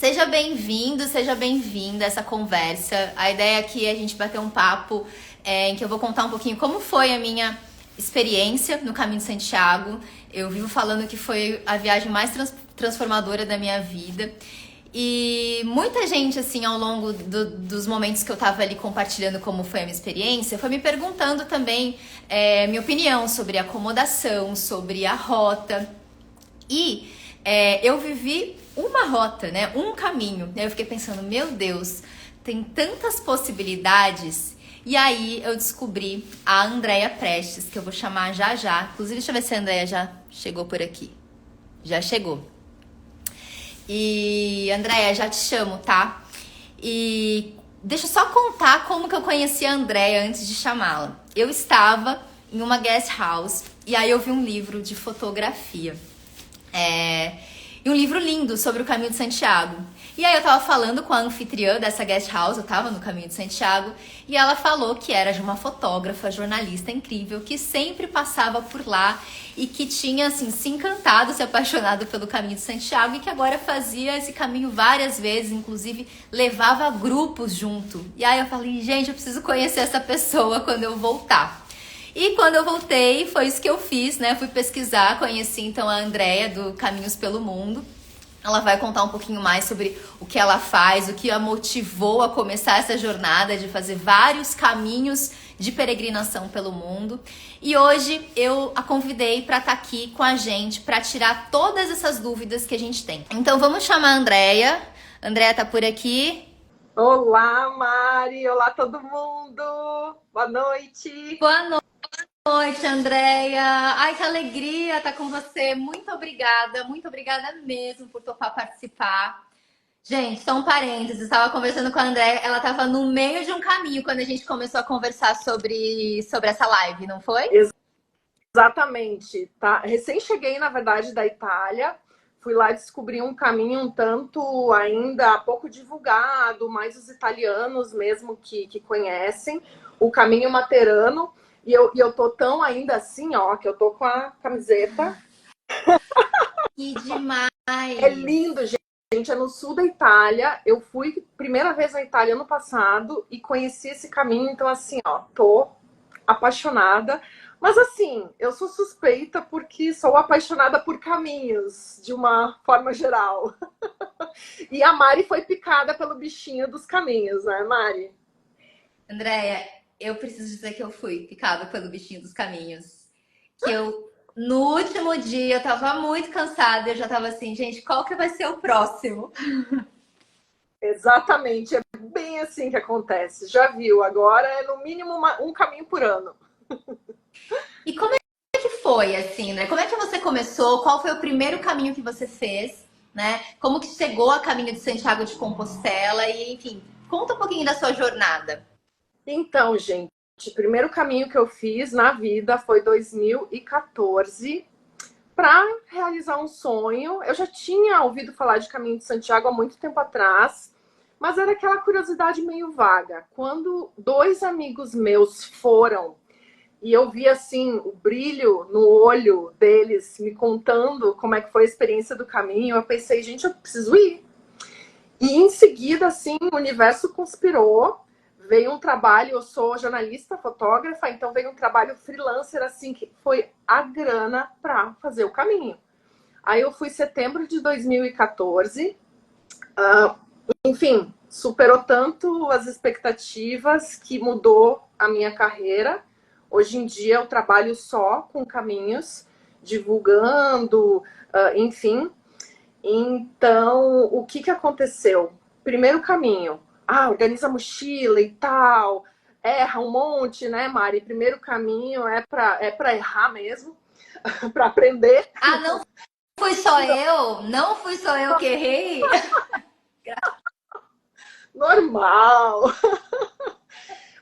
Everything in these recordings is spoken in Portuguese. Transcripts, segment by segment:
Seja bem-vindo, seja bem-vinda a essa conversa. A ideia aqui é a gente bater um papo em que eu vou contar um pouquinho como foi a minha experiência no Caminho de Santiago. Eu vivo falando que foi a viagem mais transformadora da minha vida. E muita gente, assim, ao longo dos momentos que eu tava ali compartilhando como foi a minha experiência, foi me perguntando também minha opinião sobre a acomodação, sobre a rota. E eu vivi uma rota, né? Um caminho. Eu fiquei pensando, meu Deus, tem tantas possibilidades. E aí eu descobri a Andréia Prestes, que eu vou chamar já já. Inclusive, deixa eu ver se a Andréia já chegou por aqui. Já chegou. E, Andréia, já te chamo, tá? E deixa eu só contar como que eu conheci a Andréia antes de chamá-la. Eu estava em uma guest house e aí eu vi um livro de fotografia. E um livro lindo sobre o Caminho de Santiago. E aí eu tava falando com a anfitriã dessa guest house, eu tava no Caminho de Santiago, e ela falou que era de uma fotógrafa, jornalista incrível, que sempre passava por lá e que tinha, assim, se encantado, se apaixonado pelo Caminho de Santiago e que agora fazia esse caminho várias vezes, inclusive levava grupos junto. E aí eu falei, gente, eu preciso conhecer essa pessoa quando eu voltar. E quando eu voltei, foi isso que eu fiz, né? Fui pesquisar, conheci então a Andréia do Caminhos pelo Mundo. Ela vai contar um pouquinho mais sobre o que ela faz, o que a motivou a começar essa jornada de fazer vários caminhos de peregrinação pelo mundo. E hoje eu a convidei para estar aqui com a gente, para tirar todas essas dúvidas que a gente tem. Então vamos chamar a Andréia. A Andréia tá por aqui. Olá, Mari! Olá, todo mundo! Boa noite! Boa noite, Andréia. Ai, que alegria estar com você. Muito obrigada mesmo por topar participar. Gente, só um parênteses, estava conversando com a Andréia, ela estava no meio de um caminho quando a gente começou a conversar sobre essa live, não foi? Exatamente, tá? Recém cheguei, na verdade, da Itália. Fui lá descobrir um caminho um tanto ainda pouco divulgado, mais os italianos mesmo que conhecem, o caminho materano. E eu tô tão ainda assim, ó, que eu tô com a camiseta. Que demais! É lindo, gente. É no sul da Itália. Eu fui primeira vez na Itália ano passado e conheci esse caminho. Então, assim, ó, tô apaixonada. Mas, assim, eu sou suspeita porque sou apaixonada por caminhos, de uma forma geral. E a Mari foi picada pelo bichinho dos caminhos, né, Mari? Andréia, eu preciso dizer que eu fui picada pelo bichinho dos caminhos. Que eu, no último dia, eu tava muito cansada, eu já tava assim, gente, qual que vai ser o próximo? Exatamente, é bem assim que acontece. Já viu, agora é no mínimo um caminho por ano. E como é que foi, assim, né? Como é que você começou? Qual foi o primeiro caminho que você fez, né? Como que chegou a caminho de Santiago de Compostela? E, enfim, conta um pouquinho da sua jornada. Então, gente, o primeiro caminho que eu fiz na vida foi 2014 para realizar um sonho. Eu já tinha ouvido falar de Caminho de Santiago há muito tempo atrás, mas era aquela curiosidade meio vaga. Quando dois amigos meus foram e eu vi assim o brilho no olho deles me contando como é que foi a experiência do caminho, eu pensei, gente, eu preciso ir. E em seguida, assim, o universo conspirou. Veio um trabalho, eu sou jornalista, fotógrafa, então veio um trabalho freelancer, assim, que foi a grana para fazer o caminho. Aí eu fui em setembro de 2014, enfim, superou tanto as expectativas que mudou a minha carreira. Hoje em dia eu trabalho só com caminhos, divulgando, enfim. Então, o que aconteceu? Primeiro caminho, organiza a mochila e tal, erra um monte, né, Mari? Primeiro caminho é para errar mesmo, para aprender. Ah, não fui só eu? Não fui só eu que errei? Normal.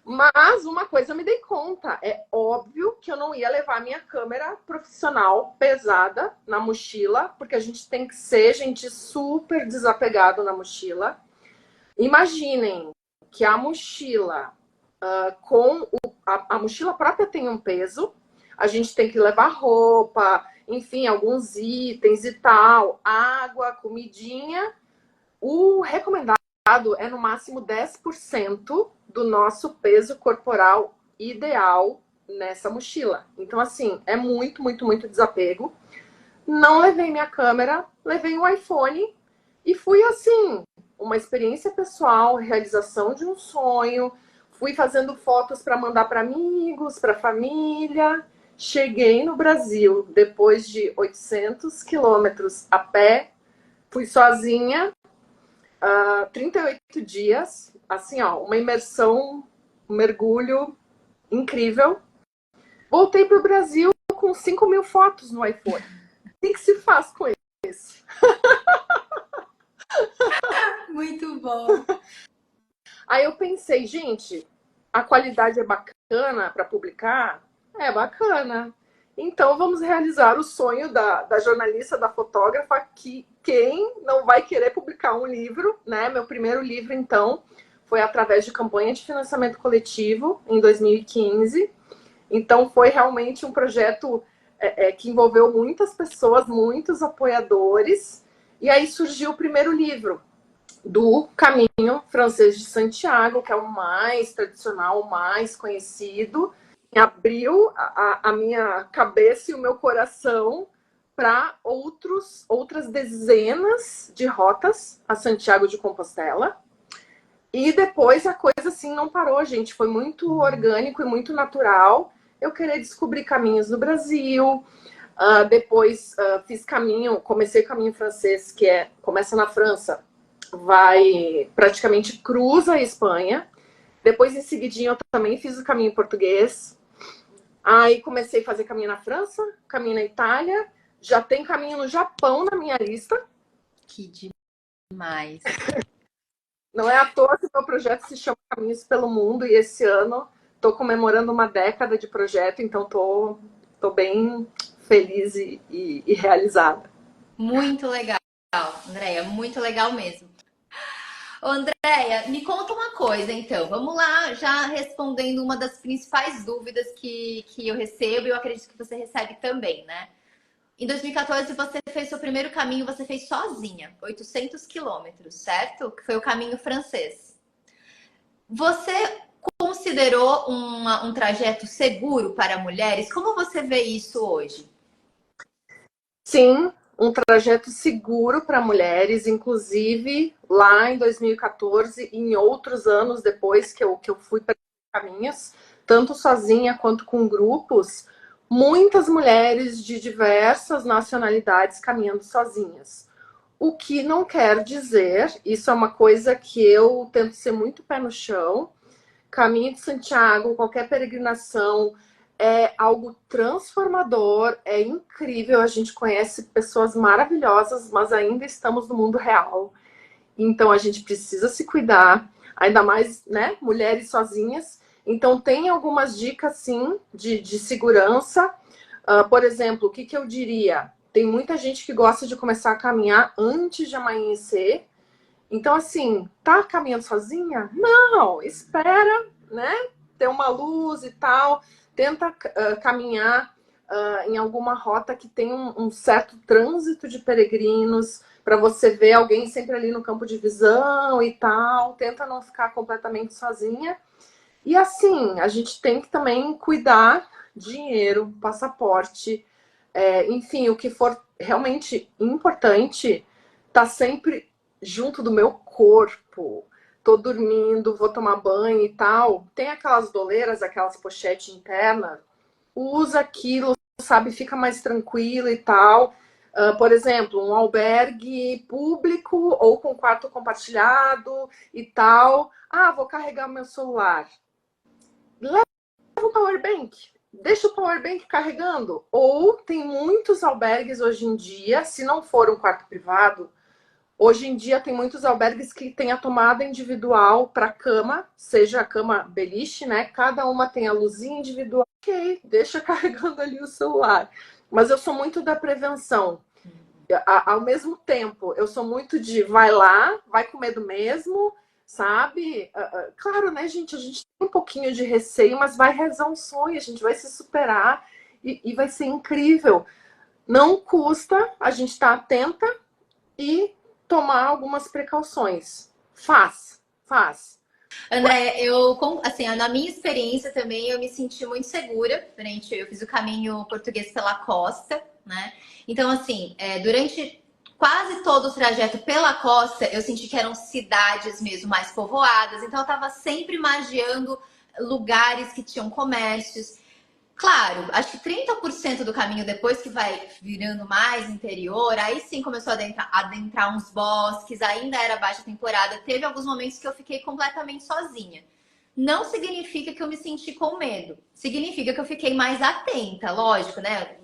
Mas uma coisa eu me dei conta, é óbvio que eu não ia levar minha câmera profissional pesada na mochila, porque a gente tem que ser, gente, super desapegado na mochila. Imaginem que a mochila, a mochila própria tem um peso, a gente tem que levar roupa, enfim, alguns itens e tal, água, comidinha, O recomendado é no máximo 10% do nosso peso corporal ideal nessa mochila. Então, assim, é muito, muito, muito desapego. Não levei minha câmera, levei um iPhone e fui assim, uma experiência pessoal, realização de um sonho. Fui fazendo fotos para mandar para amigos, para família. Cheguei no Brasil depois de 800 quilômetros a pé. Fui sozinha, 38 dias. Assim, ó, uma imersão, um mergulho incrível. Voltei para o Brasil com 5.000 fotos no iPhone. O que se faz com isso? Muito bom. Aí eu pensei, gente, a qualidade é bacana para publicar? É bacana. Então vamos realizar o sonho da jornalista, da fotógrafa, que quem não vai querer publicar um livro, né? Meu primeiro livro, então, foi através de campanha de financiamento coletivo em 2015. Então foi realmente um projeto que envolveu muitas pessoas, muitos apoiadores. E aí surgiu o primeiro livro, do Caminho Francês de Santiago, que é o mais tradicional, o mais conhecido. E abriu a minha cabeça e o meu coração para outras dezenas de rotas a Santiago de Compostela. E depois a coisa assim não parou, gente. Foi muito orgânico e muito natural. Eu queria descobrir caminhos no Brasil. Depois fiz comecei o caminho francês, que começa na França, praticamente cruza a Espanha. Depois, em seguidinho, eu também fiz o caminho português. Aí comecei a fazer caminho na França, caminho na Itália. Já tem caminho no Japão na minha lista. Que demais. Não é à toa que o meu projeto se chama Caminhos pelo Mundo. E esse ano estou comemorando uma década de projeto. Então estou bem feliz e realizada. Muito legal, Andréia. Muito legal mesmo. Ô, Andréia, me conta uma coisa, então. Vamos lá, já respondendo uma das principais dúvidas que eu recebo, e eu acredito que você recebe também, né? Em 2014, você fez seu primeiro caminho, você fez sozinha, 800 quilômetros, certo? Que foi o caminho francês. Você considerou um trajeto seguro para mulheres? Como você vê isso hoje? Sim, um trajeto seguro para mulheres, inclusive lá em 2014 e em outros anos depois que eu fui para caminhos, tanto sozinha quanto com grupos, muitas mulheres de diversas nacionalidades caminhando sozinhas. O que não quer dizer, isso é uma coisa que eu tento ser muito pé no chão. Caminho de Santiago, qualquer peregrinação, é algo transformador, é incrível. A gente conhece pessoas maravilhosas, mas ainda estamos no mundo real. Então a gente precisa se cuidar, ainda mais, né, mulheres sozinhas. Então tem algumas dicas, sim, de segurança. Por exemplo, o que eu diria? Tem muita gente que gosta de começar a caminhar antes de amanhecer. Então, assim, tá caminhando sozinha? Não, espera, né? Ter uma luz e tal. Tenta caminhar em alguma rota que tem um certo trânsito de peregrinos, para você ver alguém sempre ali no campo de visão e tal. Tenta não ficar completamente sozinha. E assim, a gente tem que também cuidar dinheiro, passaporte, enfim, o que for realmente importante, tá sempre junto do meu corpo. Tô dormindo, vou tomar banho e tal. Tem aquelas doleiras, aquelas pochetes internas. Usa aquilo, sabe? Fica mais tranquilo e tal. Por exemplo, um albergue público ou com quarto compartilhado e tal. Vou carregar meu celular. Leva o powerbank. Deixa o powerbank carregando. Ou tem muitos albergues hoje em dia, se não for um quarto privado, hoje em dia tem muitos albergues que tem a tomada individual para cama, seja a cama beliche, né? Cada uma tem a luzinha individual. Ok, deixa carregando ali o celular. Mas eu sou muito da prevenção. Ao mesmo tempo, eu sou muito de vai lá, vai com medo mesmo, sabe? Claro, né, gente? A gente tem um pouquinho de receio, mas vai realizar um sonho, a gente vai se superar e vai ser incrível. Não custa a gente estar atenta e tomar algumas precauções. Faz. André, assim, na minha experiência também, eu me senti muito segura durante, eu fiz o caminho português pela costa, né? Então, assim, durante quase todo o trajeto pela costa, eu senti que eram cidades mesmo mais povoadas, então eu tava sempre magiando lugares que tinham comércios. Claro, acho que 30% do caminho depois que vai virando mais interior, aí sim começou a adentrar uns bosques, ainda era baixa temporada. Teve alguns momentos que eu fiquei completamente sozinha. Não significa que eu me senti com medo. Significa que eu fiquei mais atenta, lógico, né?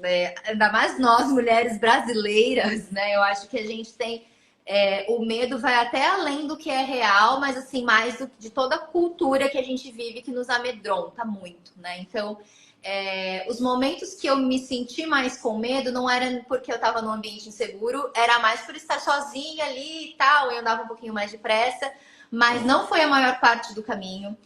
Ainda mais nós, mulheres brasileiras, né? Eu acho que a gente tem. O medo vai até além do que é real, mas assim, mais de toda a cultura que a gente vive que nos amedronta muito, né? Então. Os momentos que eu me senti mais com medo não era porque eu estava num ambiente inseguro, era mais por estar sozinha ali e tal, eu andava um pouquinho mais depressa, mas não foi a maior parte do caminho.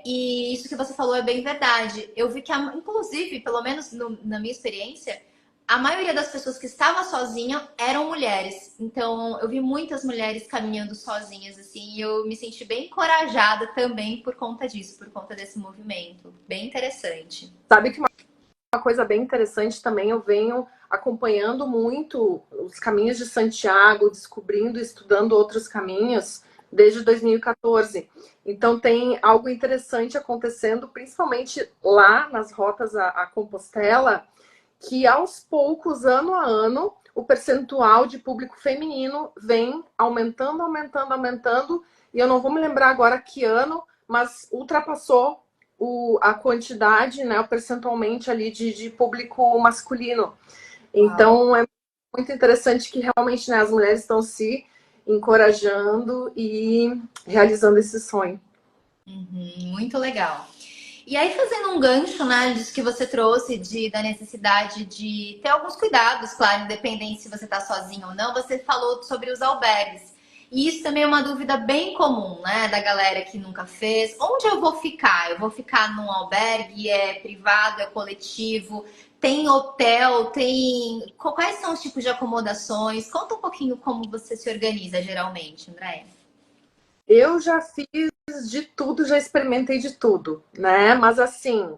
E isso que você falou é bem verdade. Eu vi que, inclusive, pelo menos na minha experiência, a maioria das pessoas que estavam sozinha eram mulheres. Então, eu vi muitas mulheres caminhando sozinhas, assim, e eu me senti bem encorajada também por conta disso, por conta desse movimento. Bem interessante. Sabe que uma coisa bem interessante também, eu venho acompanhando muito os caminhos de Santiago, descobrindo, estudando outros caminhos desde 2014. Então tem algo interessante acontecendo, principalmente lá nas rotas a Compostela, que aos poucos, ano a ano, o percentual de público feminino vem aumentando, e eu não vou me lembrar agora que ano, mas ultrapassou a quantidade, né, percentualmente ali de público masculino. Então, é muito interessante que realmente, né, as mulheres estão se encorajando e realizando esse sonho. Muito legal. E aí, fazendo um gancho, né, disso que você trouxe, da necessidade de ter alguns cuidados, claro, independente se você está sozinho ou não, você falou sobre os albergues. E isso também é uma dúvida bem comum, né, da galera que nunca fez. Onde eu vou ficar? Eu vou ficar num albergue? É privado? É coletivo? Tem hotel? Quais são os tipos de acomodações? Conta um pouquinho como você se organiza geralmente, Andréia. Eu já fiz de tudo, já experimentei de tudo, né? Mas assim,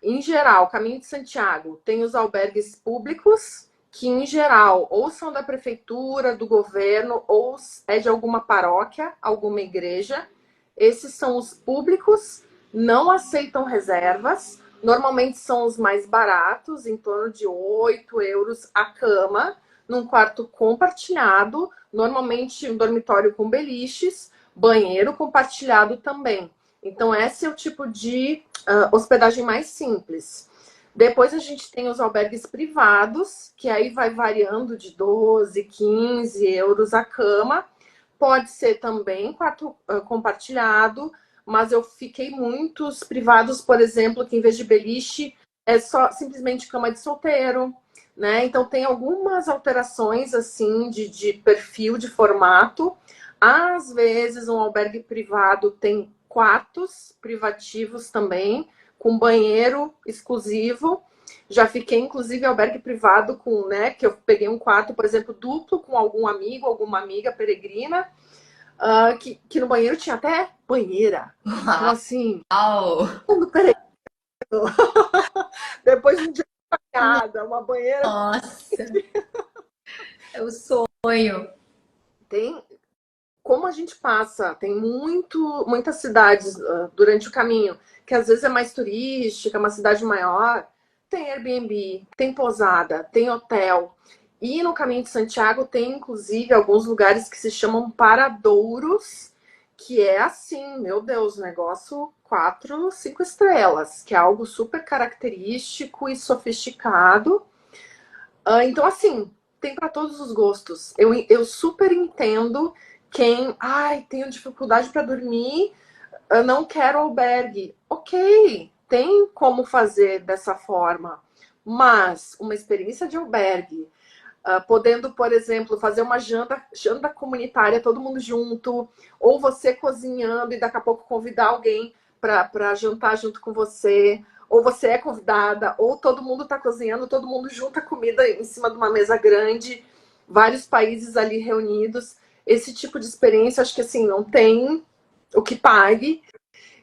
em geral, Caminho de Santiago tem os albergues públicos, que em geral ou são da prefeitura, do governo, ou é de alguma paróquia, alguma igreja. Esses são os públicos, não aceitam reservas. Normalmente são os mais baratos, em torno de 8 euros a cama, num quarto compartilhado, normalmente um dormitório com beliches, banheiro compartilhado também. Então, esse é o tipo de hospedagem mais simples. Depois a gente tem os albergues privados, que aí vai variando de 12, 15 euros a cama. Pode ser também quarto compartilhado, mas eu fiquei muitos privados, por exemplo, que em vez de beliche é só simplesmente cama de solteiro, né? Então tem algumas alterações assim de perfil, de formato. Às vezes um albergue privado tem quartos privativos também, com banheiro exclusivo. Já fiquei, inclusive, em albergue privado com, né, que eu peguei um quarto, por exemplo, duplo com algum amigo, alguma amiga peregrina, que no banheiro tinha até banheira. Então, assim, Uau! mundo peregrino. Depois de um dia de caminhada, uma banheira. Nossa, é o sonho. Tem, como a gente passa, tem muitas cidades durante o caminho, que às vezes é mais turística, uma cidade maior, tem Airbnb, tem pousada, tem hotel. E no Caminho de Santiago tem, inclusive, alguns lugares que se chamam paradouros, que é assim, meu Deus, negócio 4, 5 estrelas, que é algo super característico e sofisticado. Então, assim, tem para todos os gostos. Eu super entendo quem, ai, tenho dificuldade para dormir, eu não quero albergue. Ok, tem como fazer dessa forma, mas uma experiência de albergue, podendo, por exemplo, fazer uma janta comunitária, todo mundo junto, ou você cozinhando e daqui a pouco convidar alguém para jantar junto com você, ou você é convidada, ou todo mundo está cozinhando, todo mundo junta comida em cima de uma mesa grande. vários países ali reunidos. Esse tipo de experiência, acho que assim, não tem o que pague.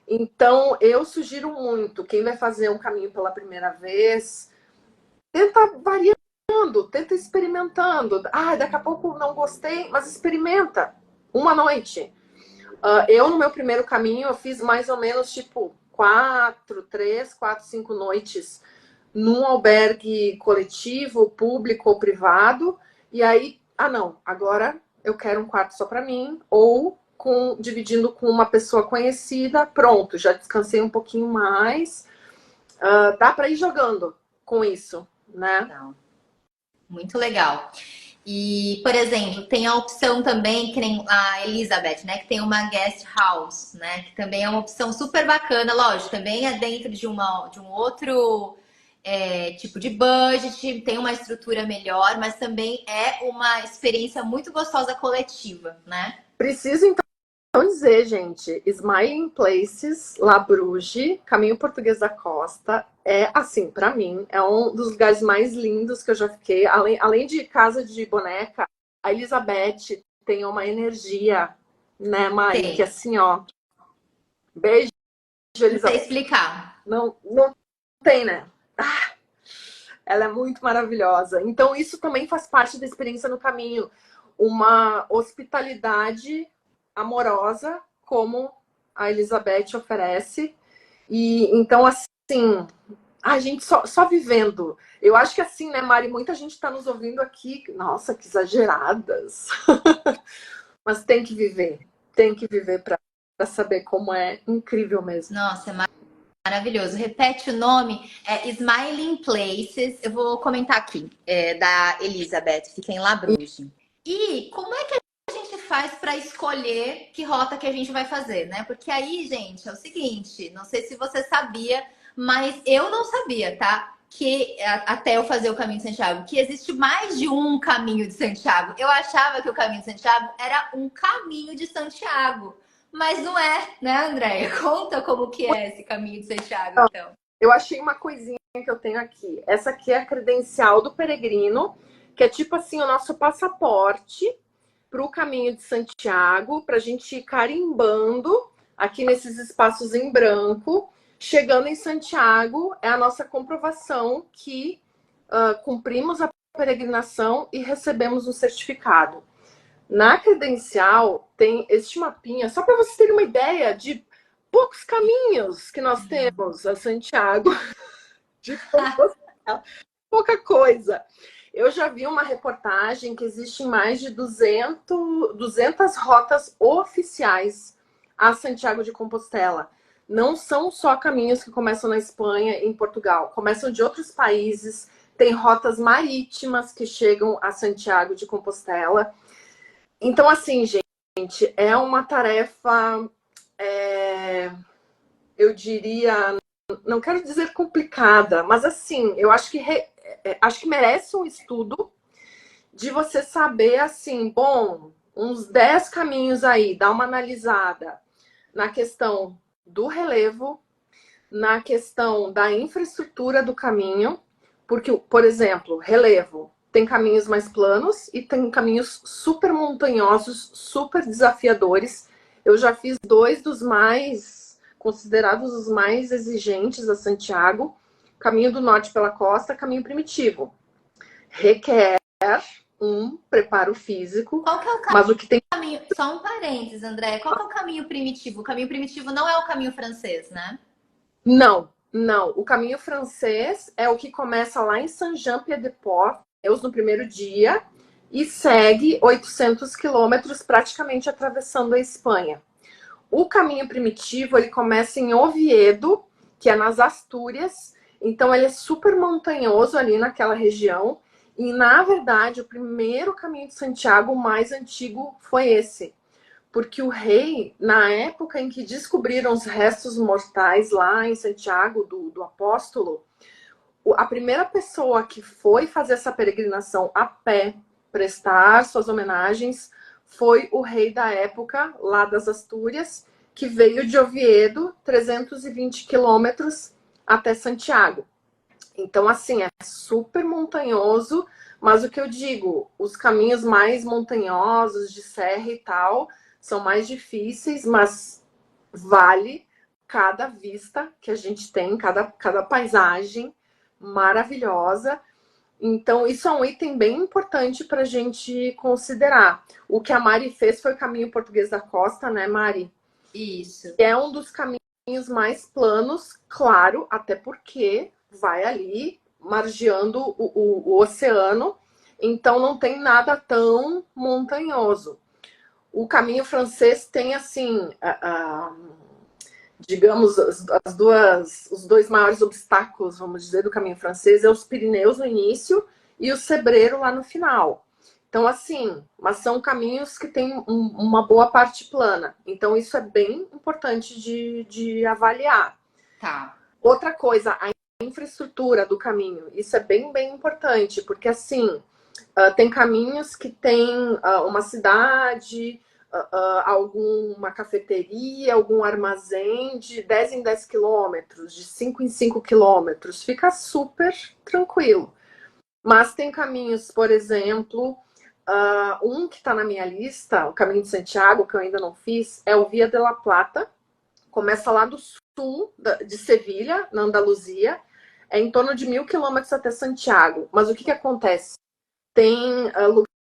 Então, eu sugiro muito, quem vai fazer um caminho pela primeira vez, tenta variando, tenta experimentando. Ah, daqui a pouco não gostei, mas experimenta. Uma noite. Eu, no meu primeiro caminho, eu fiz mais ou menos, tipo, 5 noites num albergue coletivo, público ou privado. E aí, não, agora eu quero um quarto só para mim, ou dividindo com uma pessoa conhecida, pronto, já descansei um pouquinho mais. Dá para ir jogando com isso, né? Não. Muito legal. E, por exemplo, tem a opção também, que nem a Elizabeth, né? Que tem uma guest house, né? Que também é uma opção super bacana, lógico, também é dentro de um outro tipo de budget, tem uma estrutura melhor, mas também é uma experiência muito gostosa coletiva, né? Preciso, então, dizer, gente, Smiling Places, La Bruges, Caminho Português da Costa, é, assim, para mim, é um dos lugares mais lindos que eu já fiquei. Além de casa de boneca, a Elizabeth tem uma energia, né, Mari? Que Tem. assim, ó, beijo, Não sei Elizabeth. explicar. Não tem, né? Ela é muito maravilhosa. Então, isso também faz parte da experiência no caminho. Uma hospitalidade amorosa, como a Elizabeth oferece. E então, assim, a gente só vivendo. Eu acho que assim, né, Mari? Muita gente está nos ouvindo aqui. Nossa, que exageradas. Mas tem que viver para saber como é incrível mesmo. Nossa, é maravilhoso. Repete o nome, é Smiling Places. Eu vou comentar aqui, da Elizabeth, fica em La Bruges. E como é que a gente faz para escolher que rota que a gente vai fazer, né? Porque aí, gente, é o seguinte, não sei se você sabia, mas eu não sabia, tá? Que até eu fazer o Caminho de Santiago, que existe mais de um Caminho de Santiago. Eu achava que o Caminho de Santiago era um caminho de Santiago. Mas não é, né, Andréia? Conta como que é esse Caminho de Santiago, então. Eu achei uma coisinha que eu tenho aqui. Essa aqui é a credencial do peregrino, que é tipo assim o nosso passaporte para o Caminho de Santiago, para a gente ir carimbando aqui nesses espaços em branco. Chegando em Santiago, é a nossa comprovação que cumprimos a peregrinação e recebemos um certificado. Na credencial tem este mapinha, só para vocês terem uma ideia de poucos caminhos que nós temos a Santiago. De pouca coisa. Eu já vi uma reportagem que existem mais de 200 rotas oficiais a Santiago de Compostela. Não são só caminhos que começam na Espanha e em Portugal. Começam de outros países. Tem rotas marítimas que chegam a Santiago de Compostela. Então, assim, gente, é uma tarefa, eu diria, não quero dizer complicada, mas assim, eu acho que merece um estudo de você saber, assim, bom, uns 10 caminhos aí, dar uma analisada na questão do relevo, na questão da infraestrutura do caminho, porque, por exemplo, relevo, tem caminhos mais planos e tem caminhos super montanhosos, super desafiadores. Eu já fiz 2 dos mais considerados os mais exigentes a Santiago, Caminho do Norte pela Costa, Caminho Primitivo. Requer um preparo físico, Qual que é o mas o que tem... caminho? Só um parênteses, André. Qual que é o caminho primitivo? O caminho primitivo não é o caminho francês, né? Não. O caminho francês é o que começa lá em Saint-Jean-Pied-de-Port, no primeiro dia, e segue 800 quilômetros, praticamente atravessando a Espanha. O caminho primitivo, ele começa em Oviedo, que é nas Astúrias, então ele é super montanhoso ali naquela região, e na verdade o primeiro caminho de Santiago mais antigo foi esse, porque o rei, na época em que descobriram os restos mortais lá em Santiago do apóstolo, a primeira pessoa que foi fazer essa peregrinação a pé, prestar suas homenagens, foi o rei da época, lá das Astúrias, que veio de Oviedo, 320 quilômetros até Santiago. Então, assim, é super montanhoso, Mas o que eu digo, os caminhos mais montanhosos, de serra e tal, são mais difíceis, mas vale cada vista que a gente tem, cada paisagem maravilhosa. Então, isso é um item bem importante para a gente considerar. O que a Mari fez foi o caminho português da costa, né, Mari? Isso. É um dos caminhos mais planos, claro, até porque vai ali margeando o oceano, então não tem nada tão montanhoso. O caminho francês tem, assim, digamos, os dois maiores obstáculos, vamos dizer, do caminho francês é os Pirineus no início e o Sebreiro lá no final. Então, assim, mas são caminhos que têm uma boa parte plana. Então, isso é bem importante de avaliar. Tá. Outra coisa, a infraestrutura do caminho. Isso é bem, bem importante, porque, assim, tem caminhos que tem uma cidade, alguma cafeteria, algum armazém de 10 em 10 quilômetros, de 5 em 5 quilômetros. Fica super tranquilo. Mas tem caminhos, por exemplo, um que está na minha lista, o Caminho de Santiago, que eu ainda não fiz, é o Via de la Plata. Começa lá do sul de Sevilha, na Andaluzia. É em torno de 1.000 quilômetros até Santiago. Mas o que acontece? Tem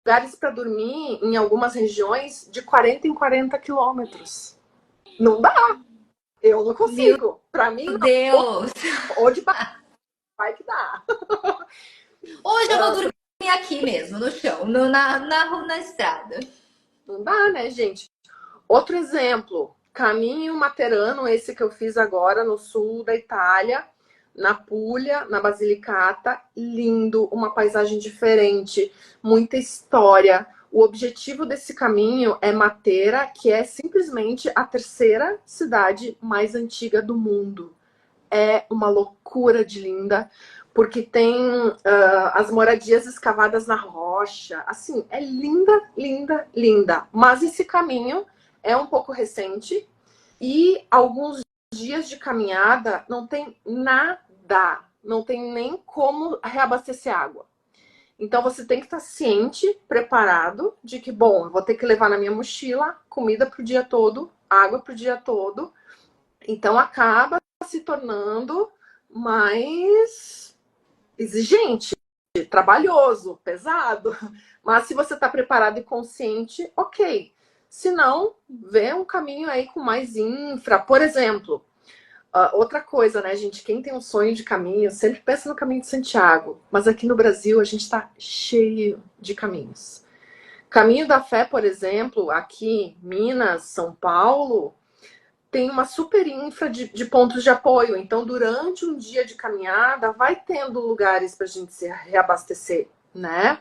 lugares para dormir em algumas regiões de 40 em 40 quilômetros. Não dá. Eu não consigo. Para mim, Meu não. Deus! Ou de vai que dá. Hoje eu vou dormir aqui mesmo, no chão, na estrada. Não dá, né, gente? Outro exemplo, Caminho Materano, esse que eu fiz agora no sul da Itália, na Puglia, na Basilicata, lindo, uma paisagem diferente, muita história. O objetivo desse caminho é Matera, que é simplesmente a terceira cidade mais antiga do mundo. É uma loucura de linda, porque tem as moradias escavadas na rocha. Assim, é linda, linda, linda. Mas esse caminho é um pouco recente e alguns dias de caminhada não tem nada, não tem nem como reabastecer água. Então você tem que estar ciente, preparado de que, bom, eu vou ter que levar na minha mochila comida pro dia todo, água pro dia todo. Então acaba se tornando mais exigente, trabalhoso, pesado. Mas se você está preparado e consciente, ok. Se não, vê um caminho aí com mais infra. Por exemplo, outra coisa, né, gente? Quem tem um sonho de caminho sempre pensa no caminho de Santiago. Mas aqui no Brasil a gente está cheio de caminhos. Caminho da Fé, por exemplo, aqui, Minas, São Paulo, tem uma super infra de pontos de apoio. Então, durante um dia de caminhada, vai tendo lugares para a gente se reabastecer, né?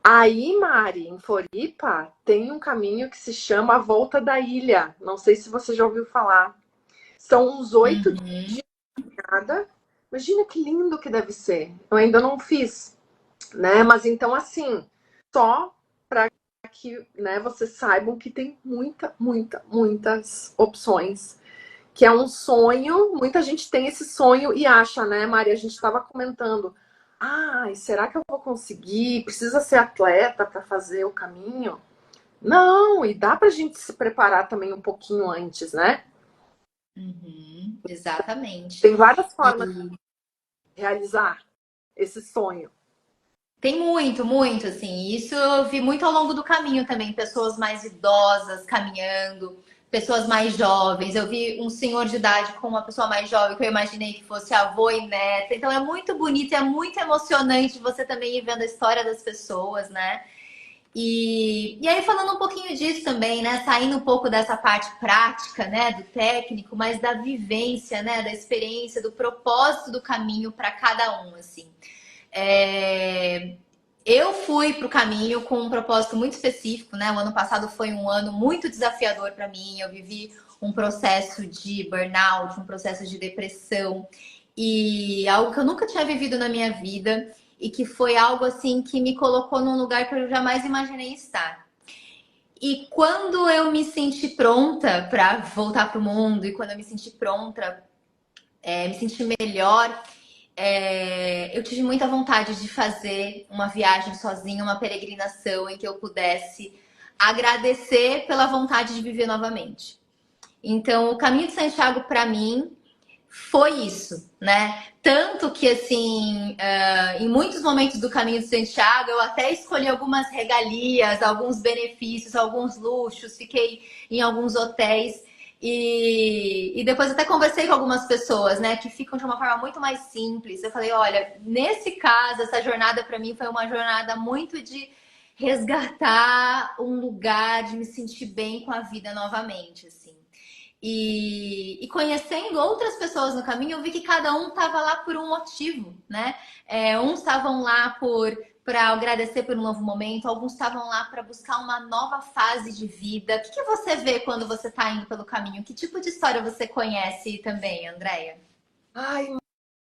Aí, Mari, em Floripa, tem um caminho que se chama a Volta da Ilha. Não sei se você já ouviu falar. São uns 8 dias de caminhada. Imagina que lindo que deve ser. Eu ainda não fiz, né? Mas então, assim, só para que, né, vocês saibam que tem muitas opções. Que é um sonho, muita gente tem esse sonho e acha, né, Maria? A gente estava comentando. Ah, será que eu vou conseguir? Precisa ser atleta para fazer o caminho? Não, e dá pra gente se preparar também um pouquinho antes, né? Exatamente. Tem várias formas E de realizar esse sonho. tem muito, muito, assim. Isso eu vi muito ao longo do caminho também. Pessoas mais idosas caminhando, pessoas mais jovens. Eu vi um senhor de idade com uma pessoa mais jovem que eu imaginei que fosse avô e neta. Então é muito bonito, é muito emocionante você também ir vendo a história das pessoas, né? E aí falando um pouquinho disso também, né? Saindo um pouco dessa parte prática, né? Do técnico, mas da vivência, né? Da experiência, do propósito do caminho para cada um, assim. Eu fui para o caminho com um propósito muito específico, né? O ano passado foi um ano muito desafiador para mim. Eu vivi um processo de burnout, um processo de depressão e algo que eu nunca tinha vivido na minha vida e que foi algo assim que me colocou num lugar que eu jamais imaginei estar. E quando eu me senti pronta para voltar para o mundo e quando eu me senti pronta, me sentir melhor, eu tive muita vontade de fazer uma viagem sozinha, uma peregrinação em que eu pudesse agradecer pela vontade de viver novamente. Então, o caminho de Santiago, para mim, foi isso, né? Tanto que, assim, em muitos momentos do caminho de Santiago, eu até escolhi algumas regalias, alguns benefícios, alguns luxos, fiquei em alguns hotéis. E depois até conversei com algumas pessoas, né, que ficam de uma forma muito mais simples. Eu falei, olha, nesse caso, essa jornada para mim foi uma jornada muito de resgatar um lugar, de me sentir bem com a vida novamente, assim. E conhecendo outras pessoas no caminho, eu vi que cada um estava lá por um motivo, né? Uns estavam lá para agradecer por um novo momento, alguns estavam lá para buscar uma nova fase de vida. O que você vê quando você está indo pelo caminho? Que tipo de história você conhece também, Andréia? Ai,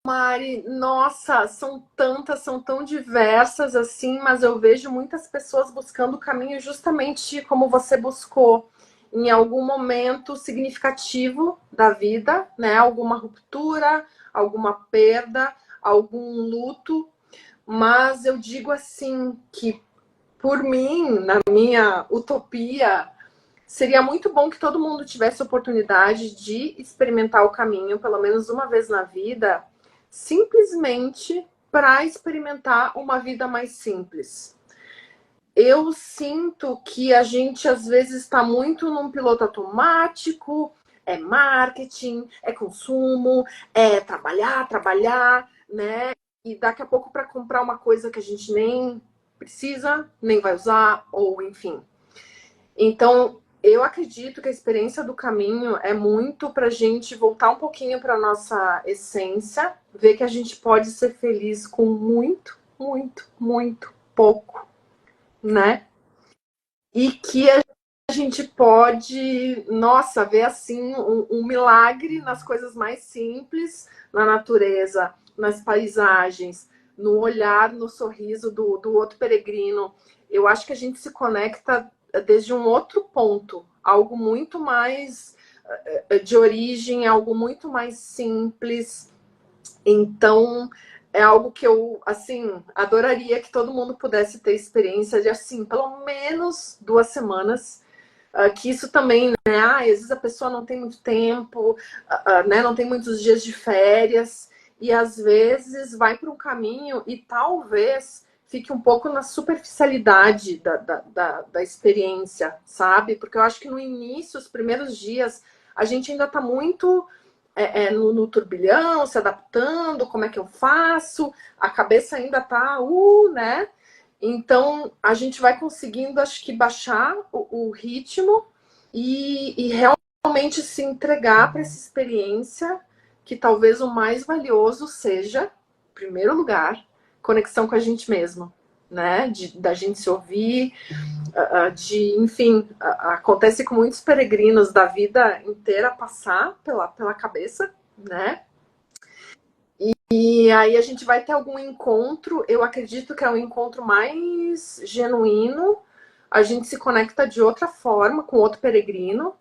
Mari, nossa, são tantas, são tão diversas assim, mas eu vejo muitas pessoas buscando o caminho justamente como você buscou, em algum momento significativo da vida, né? Alguma ruptura, alguma perda, algum luto. Mas eu digo assim que, por mim, na minha utopia, seria muito bom que todo mundo tivesse a oportunidade de experimentar o caminho, pelo menos uma vez na vida, simplesmente para experimentar uma vida mais simples. Eu sinto que a gente às vezes está muito num piloto automático, é marketing, é consumo, é trabalhar, trabalhar, né? E daqui a pouco para comprar uma coisa que a gente nem precisa, nem vai usar, ou enfim. Então, eu acredito que a experiência do caminho é muito para a gente voltar um pouquinho para nossa essência, ver que a gente pode ser feliz com muito, muito, muito pouco, né? E que a gente pode, nossa, ver assim um milagre nas coisas mais simples, na natureza, nas paisagens, no olhar, no sorriso do outro peregrino. Eu acho que a gente se conecta desde um outro ponto, algo muito mais de origem, algo muito mais simples. Então, é algo que eu, assim, adoraria que todo mundo pudesse ter experiência de, assim, pelo menos 2 semanas. Que isso também, né? Às vezes a pessoa não tem muito tempo, né? Não tem muitos dias de férias, e às vezes vai para um caminho e talvez fique um pouco na superficialidade da experiência, sabe? Porque eu acho que no início, os primeiros dias, a gente ainda está muito no turbilhão, se adaptando, como é que eu faço? A cabeça ainda tá, né? Então a gente vai conseguindo, acho que, baixar o ritmo e realmente se entregar para essa experiência, que talvez o mais valioso seja, em primeiro lugar, conexão com a gente mesmo, né? Da gente se ouvir, enfim, acontece com muitos peregrinos da vida inteira passar pela cabeça, né? E aí a gente vai ter algum encontro, eu acredito que é um encontro mais genuíno, a gente se conecta de outra forma com outro peregrino.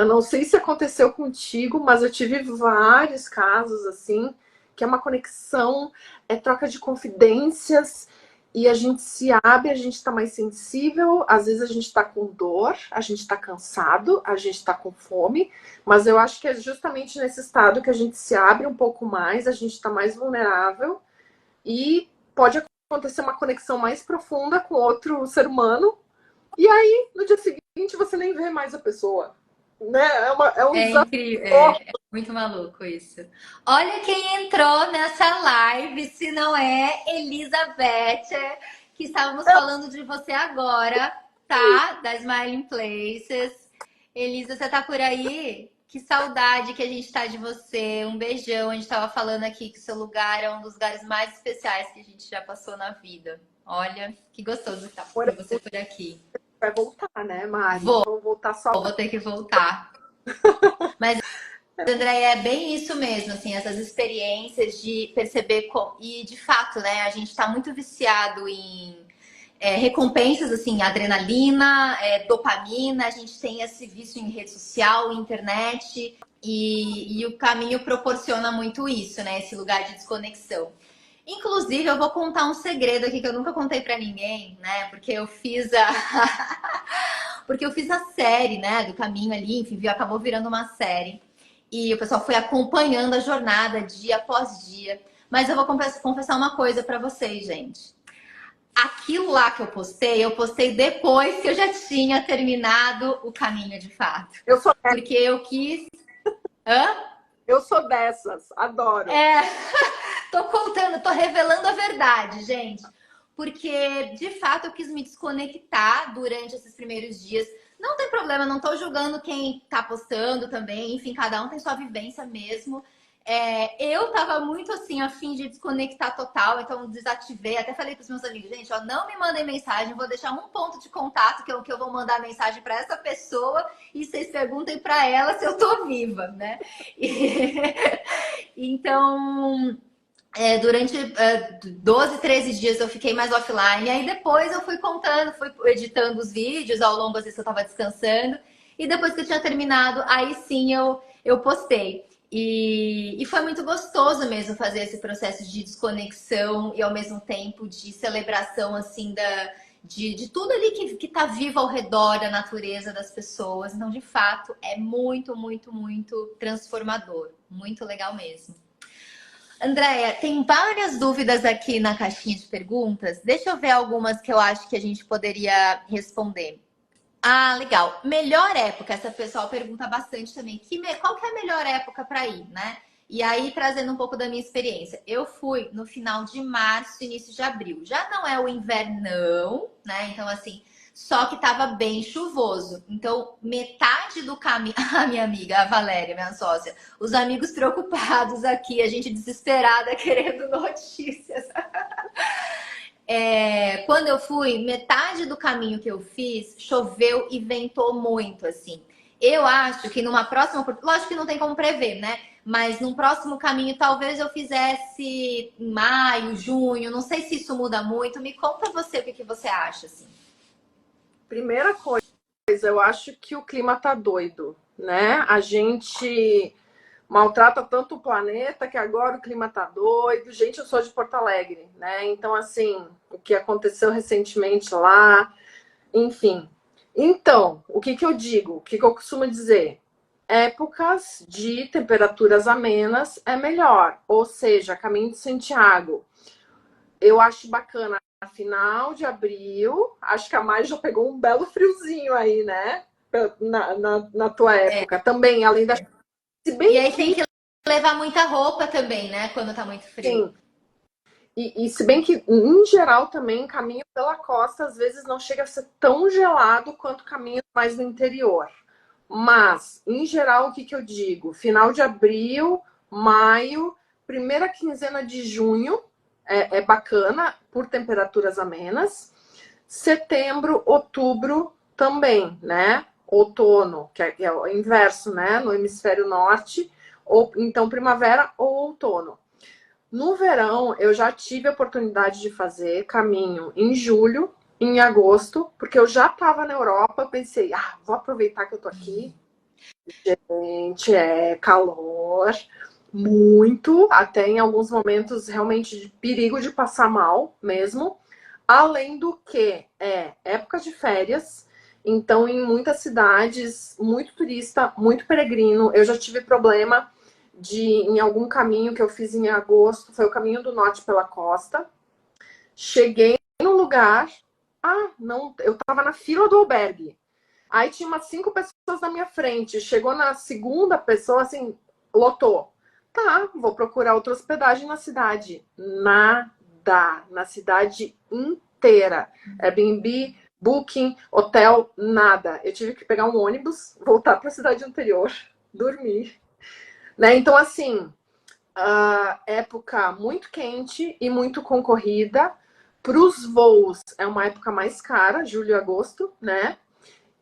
Não sei se aconteceu contigo, mas eu tive vários casos assim, que é uma conexão, é troca de confidências, e a gente se abre, a gente está mais sensível, às vezes a gente está com dor, a gente está cansado, a gente está com fome, mas eu acho que é justamente nesse estado que a gente se abre um pouco mais, a gente está mais vulnerável e pode acontecer uma conexão mais profunda com outro ser humano, e aí no dia seguinte você nem vê mais a pessoa. Né? É um É desafio. incrível, é muito maluco isso. Olha quem entrou nessa live, se não é Elizabeth, que estávamos falando de você agora, tá? Da Smiling Places. Elisa, você tá por aí? Que saudade que a gente tá de você. Um beijão. A gente tava falando aqui que seu lugar é um dos lugares mais especiais que a gente já passou na vida. Olha, que gostoso estar ter você por aqui. Vai voltar, né, Mari? Vou, Vamos voltar só. vou ter que voltar. Mas André, é bem isso mesmo, assim, essas experiências de perceber e de fato, né, a gente está muito viciado em recompensas, assim, adrenalina, dopamina, a gente tem esse vício em rede social, internet, e o caminho proporciona muito isso, né? Esse lugar de desconexão. Inclusive, eu vou contar um segredo aqui que eu nunca contei pra ninguém, né? Porque eu fiz porque eu fiz a série, né, do caminho ali, enfim, acabou virando uma série. E o pessoal foi acompanhando a jornada dia após dia. Mas eu vou confessar uma coisa pra vocês, gente. Aquilo lá que eu postei depois que eu já tinha terminado o caminho de fato. Eu sou, Porque eu quis. Hã? eu sou dessas, adoro. Tô contando, tô revelando a verdade, gente. Porque, de fato, eu quis me desconectar durante esses primeiros dias. Não tem problema, não tô julgando quem tá postando também. Enfim, cada um tem sua vivência mesmo. Eu tava muito assim, a fim de desconectar total, então desativei. Até falei pros meus amigos, gente, ó, não me mandem mensagem, vou deixar um ponto de contato que eu vou mandar mensagem para essa pessoa e vocês perguntem para ela se eu tô viva, né? Então, durante 12, 13 dias eu fiquei mais offline. Aí depois eu fui contando, fui editando os vídeos ao longo, às vezes eu tava descansando. E depois que eu tinha terminado, aí sim eu postei. E foi muito gostoso mesmo fazer esse processo de desconexão e ao mesmo tempo de celebração, assim, de tudo ali que tá vivo ao redor da natureza das pessoas. Então, de fato, é muito, muito, muito transformador. Muito legal mesmo. Andréia, tem várias dúvidas aqui na caixinha de perguntas. Deixa eu ver algumas que eu acho que a gente poderia responder. Ah, legal. Melhor época, essa pessoal pergunta bastante também. Qual que é a melhor época para ir, né? E aí, trazendo um pouco da minha experiência. Eu fui no final de março, início de abril. Já não é o invernão, né? Então, assim, só que tava bem chuvoso. Então, metade do caminho... A minha amiga, a Valéria, minha sócia. Os amigos preocupados aqui, a gente desesperada, querendo notícias. Quando eu fui, metade do caminho que eu fiz, choveu e ventou muito, assim. Eu acho que numa próxima... Lógico que não tem como prever, né? Mas num próximo caminho, talvez eu fizesse em maio, junho. Não sei se isso muda muito. Me conta você o que você acha, assim. Primeira coisa, eu acho que o clima tá doido, né? A gente maltrata tanto o planeta que agora o clima tá doido. Gente, eu sou de Porto Alegre, né? Então, assim, o que aconteceu recentemente lá, enfim. Então, o que eu digo? O que eu costumo dizer? Épocas de temperaturas amenas é melhor. Ou seja, Caminho de Santiago. Eu acho bacana final de abril. Acho que a Mai já pegou um belo friozinho aí, né? Na tua época. Também, além da... Se bem E aí tem que levar muita roupa também, né? Quando tá muito frio. Sim. E se bem que, em geral, também, caminho pela costa, às vezes não chega a ser tão gelado quanto caminho mais no interior. Mas, em geral, o que eu digo? Final de abril, maio, primeira quinzena de junho é bacana, por temperaturas amenas. Setembro, outubro também, né? Outono, que é o inverso, né? No hemisfério norte. Ou então primavera ou outono. No verão, eu já tive a oportunidade de fazer caminho em julho, em agosto, porque eu já estava na Europa, pensei, vou aproveitar que eu tô aqui. Gente, é calor, muito, até em alguns momentos realmente de perigo de passar mal mesmo. Além do que é época de férias, então em muitas cidades, muito turista, muito peregrino. Eu já tive problema em algum caminho que eu fiz em agosto, foi o caminho do norte pela costa. Cheguei no lugar, não, eu tava na fila do albergue. Aí tinha umas 5 pessoas na minha frente. Chegou na segunda pessoa, assim, lotou. Tá, vou procurar outra hospedagem na cidade. Nada. Na cidade inteira. Airbnb, Booking, hotel, nada. Eu tive que pegar um ônibus, voltar para a cidade anterior, dormir. Né? Então, assim, época muito quente e muito concorrida. Para os voos, é uma época mais cara, julho e agosto, né?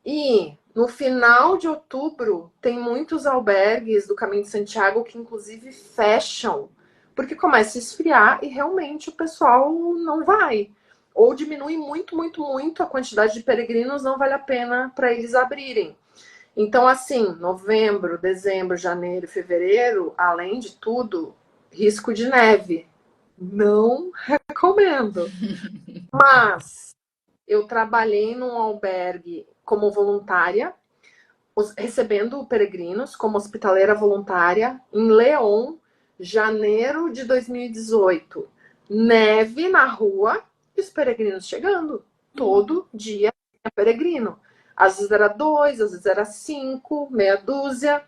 E no final de outubro, tem muitos albergues do Caminho de Santiago que, inclusive, fecham, porque começa a esfriar e realmente o pessoal não vai. ou diminui muito, muito, muito a quantidade de peregrinos, não vale a pena para eles abrirem. Então, assim, novembro, dezembro, janeiro, fevereiro, além de tudo, risco de neve. Não recomendo. Mas eu trabalhei num albergue como voluntária, recebendo peregrinos como hospitaleira voluntária em León, janeiro de 2018. Neve na rua e os peregrinos chegando. Todo dia tinha peregrino. Às vezes era 2, às vezes era 5, meia dúzia.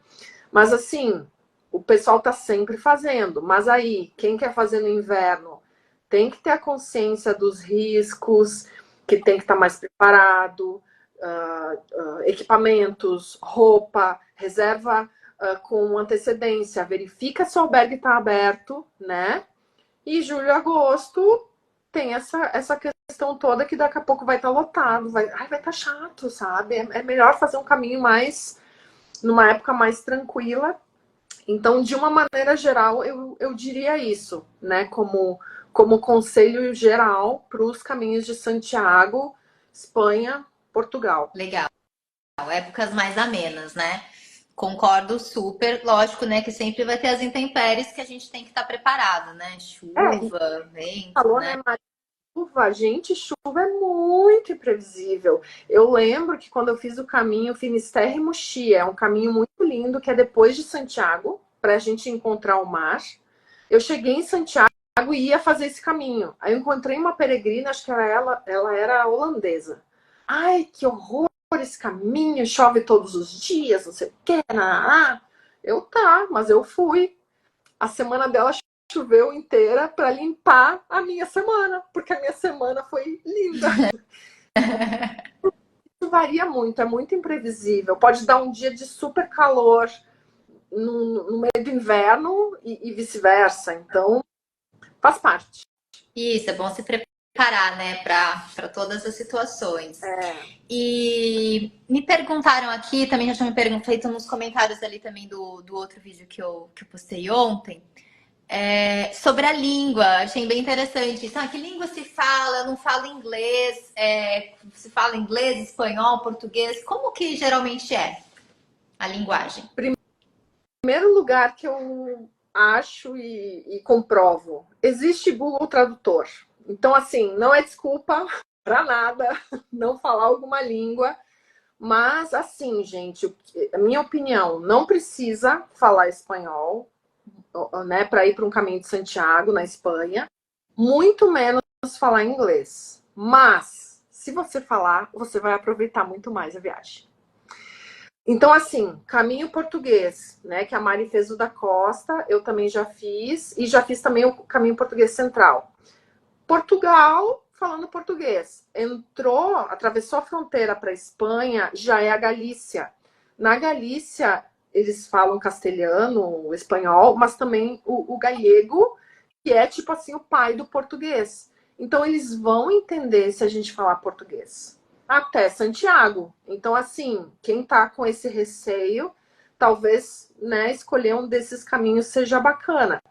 Mas assim, o pessoal tá sempre fazendo. Mas aí, quem quer fazer no inverno tem que ter a consciência dos riscos, que tem que estar mais preparado, equipamentos, roupa, reserva com antecedência, verifica se o albergue está aberto, né? E julho e agosto tem essa questão toda que daqui a pouco vai estar lotado, vai estar chato, sabe? É melhor fazer um caminho mais numa época mais tranquila. Então, de uma maneira geral, eu diria isso, né? Como conselho geral para os caminhos de Santiago, Espanha, Portugal. Legal. Épocas mais amenas, né? Concordo super. Lógico, né, que sempre vai ter as intempéries que a gente tem que estar preparado, né? Chuva, vento, Falou, né? né, Maria? Chuva, gente, chuva é muito imprevisível. Eu lembro que quando eu fiz o caminho Finisterre e Mochia, é um caminho muito lindo, que é depois de Santiago, para a gente encontrar o mar. Eu cheguei em Santiago e ia fazer esse caminho. Aí eu encontrei uma peregrina, acho que ela era holandesa. Ai, que horror esse caminho, chove todos os dias, não sei o que, mas eu fui. A semana dela choveu inteira para limpar a minha semana, porque a minha semana foi linda. Isso varia muito, é muito imprevisível. Pode dar um dia de super calor no meio do inverno e vice-versa. Então, faz parte. Isso, é bom se preparar, né, para todas as situações. E me perguntaram aqui, também já tinham me feito nos comentários ali também do outro vídeo que eu postei ontem, sobre a língua. Achei bem interessante. Então, que língua se fala? Eu não falo inglês. Se fala inglês, espanhol, português? Como que geralmente é a linguagem? Primeiro lugar que eu acho e comprovo, existe Google Tradutor. Então, assim, não é desculpa para nada não falar alguma língua. Mas, assim, gente, a minha opinião, não precisa falar espanhol, né, para ir para um caminho de Santiago, na Espanha, muito menos falar inglês. Mas, se você falar, você vai aproveitar muito mais a viagem. Então, assim, caminho português, né, que a Mari fez o da Costa, eu também já fiz, e já fiz também o caminho português central. Portugal, falando português, atravessou a fronteira para a Espanha, já é a Galícia. Na Galícia, eles falam castelhano, espanhol, mas também o gallego, que é tipo assim o pai do português. Então, eles vão entender se a gente falar português. Até Santiago. Então, assim, quem tá com esse receio, talvez, né, escolher um desses caminhos seja bacana.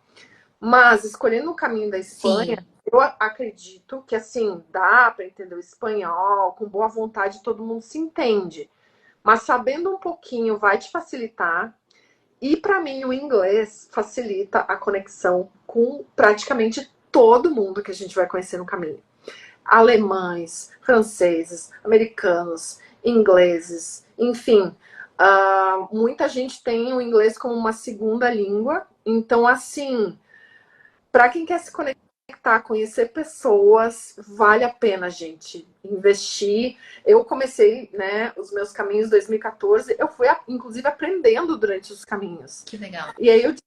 Mas, escolhendo o caminho da Espanha, Sim. eu acredito que, assim, dá para entender o espanhol, com boa vontade todo mundo se entende. Mas sabendo um pouquinho vai te facilitar. E para mim o inglês facilita a conexão com praticamente todo mundo que a gente vai conhecer no caminho. Alemães, franceses, americanos, ingleses, enfim. Muita gente tem o inglês como uma segunda língua. Então, assim, para quem quer se conectar, conhecer pessoas, vale a pena, gente, investir. Eu comecei, né, os meus caminhos em 2014, eu fui, inclusive, aprendendo durante os caminhos. Que legal. E aí eu disse,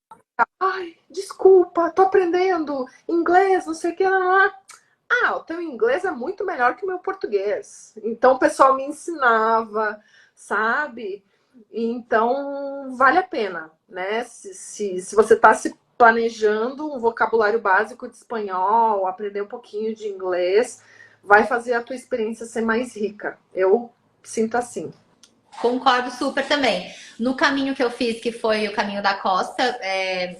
ai, desculpa, tô aprendendo inglês, não sei o que, o teu inglês é muito melhor que o meu português. Então o pessoal me ensinava, sabe? Então vale a pena, né? Se você tá se planejando um vocabulário básico de espanhol, aprender um pouquinho de inglês, vai fazer a tua experiência ser mais rica. Eu sinto assim. Concordo super também. No caminho que eu fiz, que foi o caminho da costa,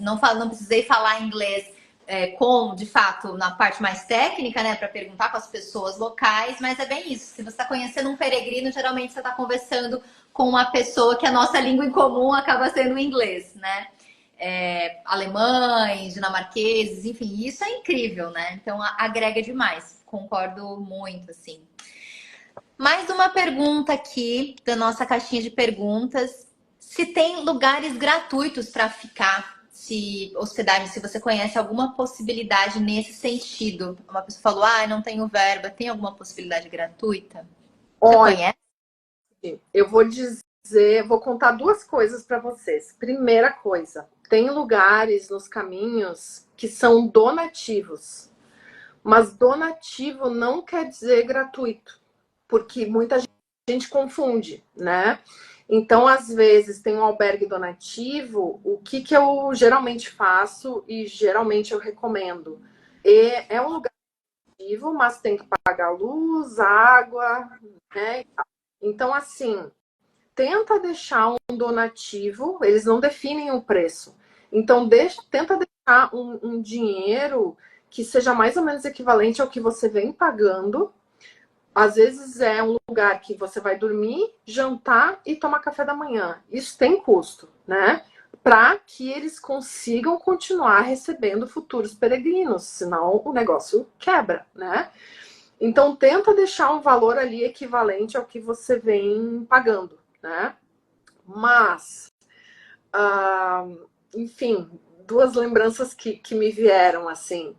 não precisei falar inglês, com, de fato, na parte mais técnica, né, para perguntar com as pessoas locais, mas é bem isso. Se você está conhecendo um peregrino, geralmente você está conversando com uma pessoa que a nossa língua em comum acaba sendo o inglês, né? Alemães, dinamarqueses, enfim, isso é incrível, né? Então agrega demais. Concordo muito, assim. Mais uma pergunta aqui da nossa caixinha de perguntas. Se tem lugares gratuitos para ficar, se hospedagem, se você conhece alguma possibilidade nesse sentido. Uma pessoa falou, não tenho verba, tem alguma possibilidade gratuita? Você Olha, conhece? eu vou dizer, vou contar duas coisas para vocês. Primeira coisa, tem lugares nos caminhos que são donativos, mas donativo não quer dizer gratuito, porque muita gente confunde, né? Então, às vezes, tem um albergue donativo, o que eu geralmente faço e geralmente eu recomendo? É um lugar donativo, mas tem que pagar luz, água, né? Então, assim, tenta deixar um donativo, eles não definem o preço. Então, tenta deixar um dinheiro que seja mais ou menos equivalente ao que você vem pagando. Às vezes é um lugar que você vai dormir, jantar e tomar café da manhã. Isso tem custo, né? Para que eles consigam continuar recebendo futuros peregrinos, senão o negócio quebra, né? Então tenta deixar um valor ali equivalente ao que você vem pagando, né? Mas, enfim, duas lembranças que me vieram assim.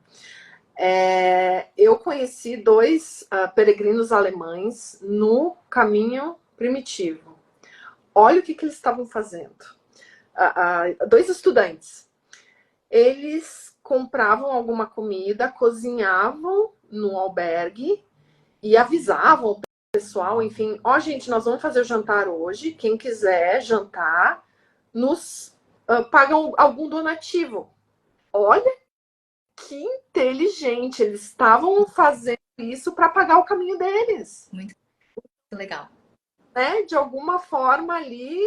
Eu conheci dois peregrinos alemães no caminho primitivo. Olha o que eles estavam fazendo. Dois estudantes. Eles compravam alguma comida, cozinhavam no albergue e avisavam o pessoal, enfim, gente, nós vamos fazer o jantar hoje. Quem quiser jantar, nos pagam algum donativo. Olha que inteligente, eles estavam fazendo isso para pagar o caminho deles. Muito legal. Né? De alguma forma ali,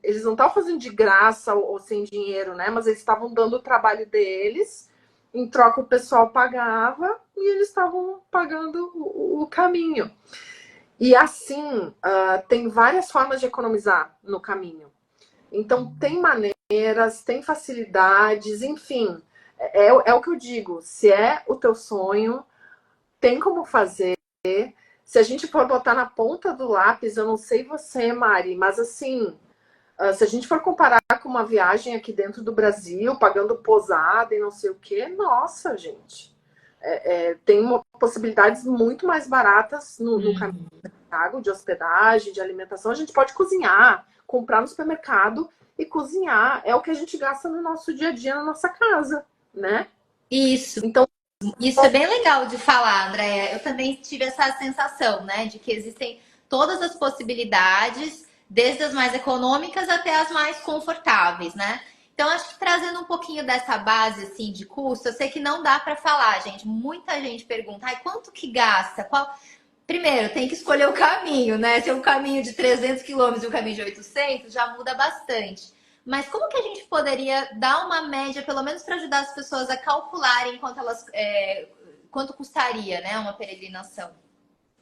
eles não estavam fazendo de graça ou sem dinheiro, né? Mas eles estavam dando o trabalho deles, em troca o pessoal pagava e eles estavam pagando o caminho. E assim, tem várias formas de economizar no caminho. Então, tem maneiras, tem facilidades, enfim. É o que eu digo, se é o teu sonho, tem como fazer. Se a gente for botar na ponta do lápis, eu não sei você, Mari, mas assim, se a gente for comparar com uma viagem aqui dentro do Brasil, pagando posada e não sei o quê, nossa, gente. Tem possibilidades muito mais baratas no caminho de hospedagem, de alimentação. A gente pode cozinhar, comprar no supermercado e cozinhar. É o que a gente gasta no nosso dia a dia, na nossa casa, né? Isso. Então, isso é bem legal de falar, Andréia. Eu também tive essa sensação, né, de que existem todas as possibilidades, desde as mais econômicas até as mais confortáveis, né? Então, acho que trazendo um pouquinho dessa base, assim, de custo, eu sei que não dá para falar, gente. Muita gente pergunta, quanto que gasta? Primeiro, tem que escolher o caminho, né? Se é um caminho de 300 quilômetros e um caminho de 800, já muda bastante. Mas como que a gente poderia dar uma média, pelo menos para ajudar as pessoas a calcularem quanto custaria, né, uma peregrinação?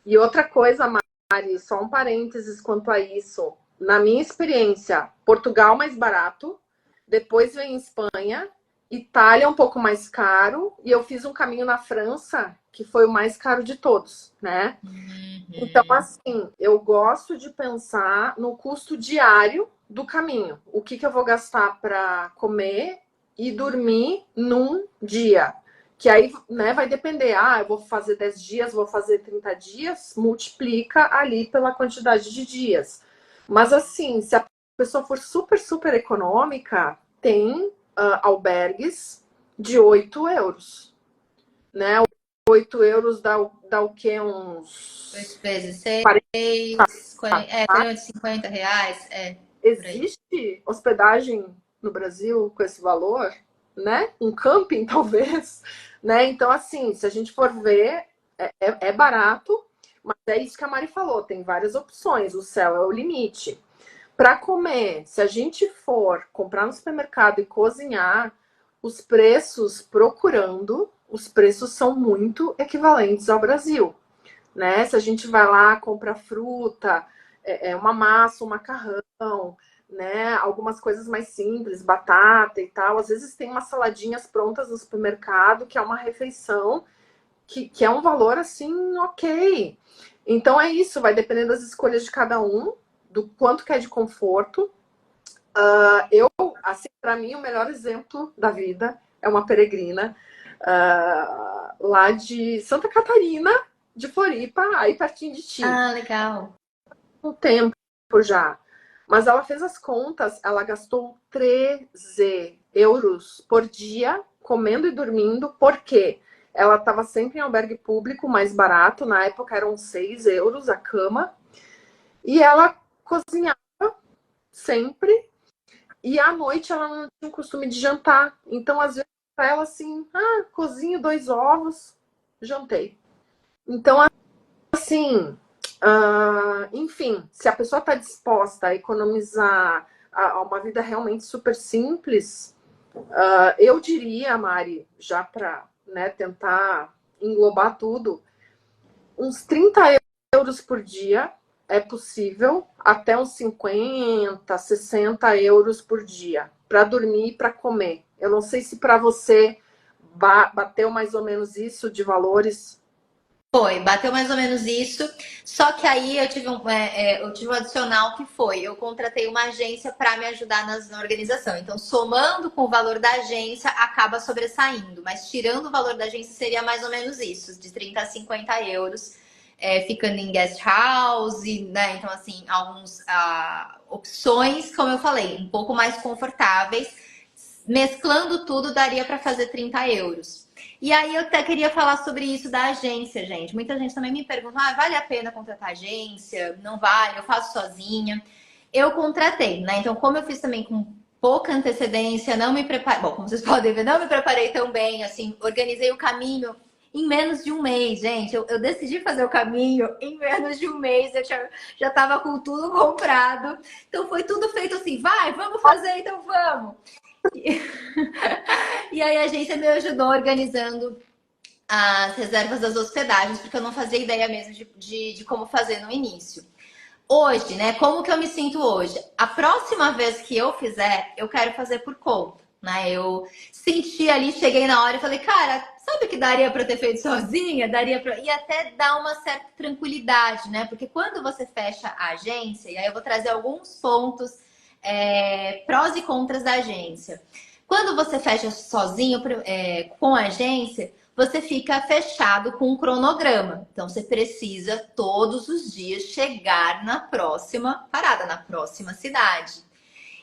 E outra coisa, Mari, só um parênteses quanto a isso. Na minha experiência, Portugal mais barato, depois vem Espanha, Itália um pouco mais caro, e eu fiz um caminho na França, que foi o mais caro de todos, né? Então, assim, eu gosto de pensar no custo diário do caminho. O que eu vou gastar para comer e dormir num dia. Que aí, né, vai depender. Eu vou fazer 10 dias, vou fazer 30 dias, multiplica ali pela quantidade de dias. Mas assim, se a pessoa for super, super econômica, tem albergues de 8 euros, né? 8 euros dá o quê? Uns... 8 vezes 6, 40, torno de 50 reais. Existe hospedagem no Brasil com esse valor? Né? Um camping, talvez. Né? Então, assim, se a gente for ver, é barato, mas é isso que a Mari falou, tem várias opções, o céu é o limite. Para comer, se a gente for comprar no supermercado e cozinhar, os preços procurando, os preços são muito equivalentes ao Brasil, né? Se a gente vai lá, compra fruta, uma massa, um macarrão, né? Algumas coisas mais simples, batata e tal. Às vezes tem umas saladinhas prontas no supermercado, que é uma refeição que é um valor assim, ok. Então é isso, vai depender das escolhas de cada um, do quanto que é de conforto. Assim, para mim, o melhor exemplo da vida é uma peregrina lá de Santa Catarina, de Floripa, aí pertinho de ti. Ah, legal. Um tempo já. Mas ela fez as contas, ela gastou 13 euros por dia comendo e dormindo, porque ela estava sempre em albergue público, mais barato, na época eram 6 euros a cama, e ela cozinhava sempre, e à noite ela não tinha o costume de jantar. Então, às vezes, para ela assim, cozinho 2 ovos, jantei. Então, assim, enfim, se a pessoa está disposta a economizar a uma vida realmente super simples, eu diria, Mari, já para, né, tentar englobar tudo, uns 30 euros por dia é possível, até uns 50, 60 euros por dia, para dormir e para comer. Eu não sei se para você bateu mais ou menos isso de valores. Foi, bateu mais ou menos isso. Só que aí eu tive um adicional que foi, eu contratei uma agência para me ajudar na organização. Então, somando com o valor da agência, acaba sobressaindo. Mas tirando o valor da agência, seria mais ou menos isso, de 30 a 50 euros, ficando em guest house, né? Então, assim, algumas opções, como eu falei, um pouco mais confortáveis. Mesclando tudo, daria para fazer 30 euros. E aí eu até queria falar sobre isso da agência, gente. Muita gente também me pergunta, vale a pena contratar agência? Não vale, eu faço sozinha. Eu contratei, né? Então, como eu fiz também com pouca antecedência, não me preparei. Bom, como vocês podem ver, não me preparei tão bem, assim, organizei o caminho em menos de um mês, gente. Eu decidi fazer o caminho em menos de um mês, já estava com tudo comprado. Então foi tudo feito assim, vamos fazer, então vamos. E aí a agência me ajudou organizando as reservas das hospedagens, porque eu não fazia ideia mesmo de como fazer no início. Hoje, né? Como que eu me sinto hoje? A próxima vez que eu fizer, eu quero fazer por conta, né? Eu senti ali, cheguei na hora e falei, cara, sabe o que daria para ter feito sozinha? Daria para e até dar uma certa tranquilidade, né? Porque quando você fecha a agência, e aí eu vou trazer alguns pontos prós e contras da agência. Quando você fecha sozinho com a agência, você fica fechado com um cronograma. Então, você precisa todos os dias chegar na próxima parada, na próxima cidade.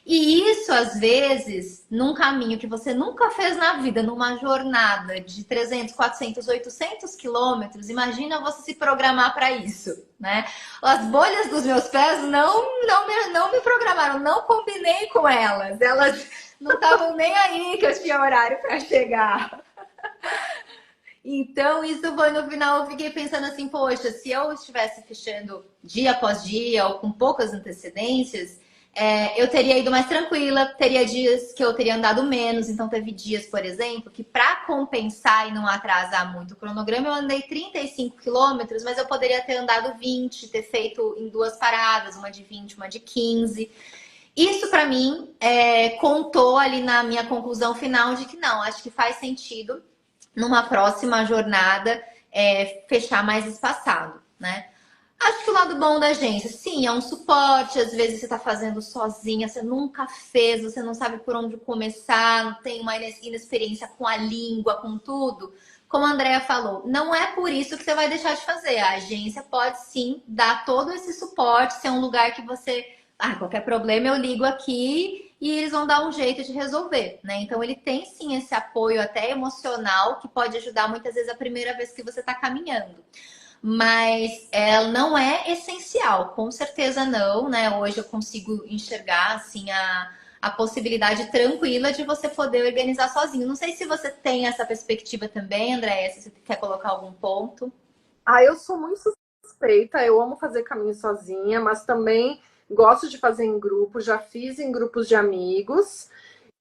E isso, às vezes, num caminho que você nunca fez na vida, numa jornada de 300, 400, 800 quilômetros, imagina você se programar para isso, né? As bolhas dos meus pés não me programaram, não combinei com elas. Elas não estavam nem aí que eu tinha horário para chegar. Então, isso foi no final, eu fiquei pensando assim, poxa, se eu estivesse fechando dia após dia ou com poucas antecedências, eu teria ido mais tranquila, teria dias que eu teria andado menos. Então, teve dias, por exemplo, que para compensar e não atrasar muito o cronograma, eu andei 35 quilômetros, mas eu poderia ter andado 20, ter feito em 2 paradas, uma de 20, uma de 15. Isso, para mim, contou ali na minha conclusão final de que não, acho que faz sentido numa próxima jornada fechar mais espaçado, né? Acho que o lado bom da agência, sim, é um suporte. Às vezes você está fazendo sozinha, você nunca fez, você não sabe por onde começar, não tem uma inexperiência com a língua, com tudo. Como a Andrea falou, não é por isso que você vai deixar de fazer. A agência pode sim dar todo esse suporte, ser um lugar que você, qualquer problema eu ligo aqui e eles vão dar um jeito de resolver, né? Então ele tem sim esse apoio até emocional que pode ajudar muitas vezes a primeira vez que você está caminhando. Mas ela não é essencial, com certeza não, né? Hoje eu consigo enxergar assim a possibilidade tranquila de você poder organizar sozinho. Não sei se você tem essa perspectiva também, Andréia, se você quer colocar algum ponto. Eu sou muito suspeita, eu amo fazer caminho sozinha, mas também gosto de fazer em grupo, já fiz em grupos de amigos.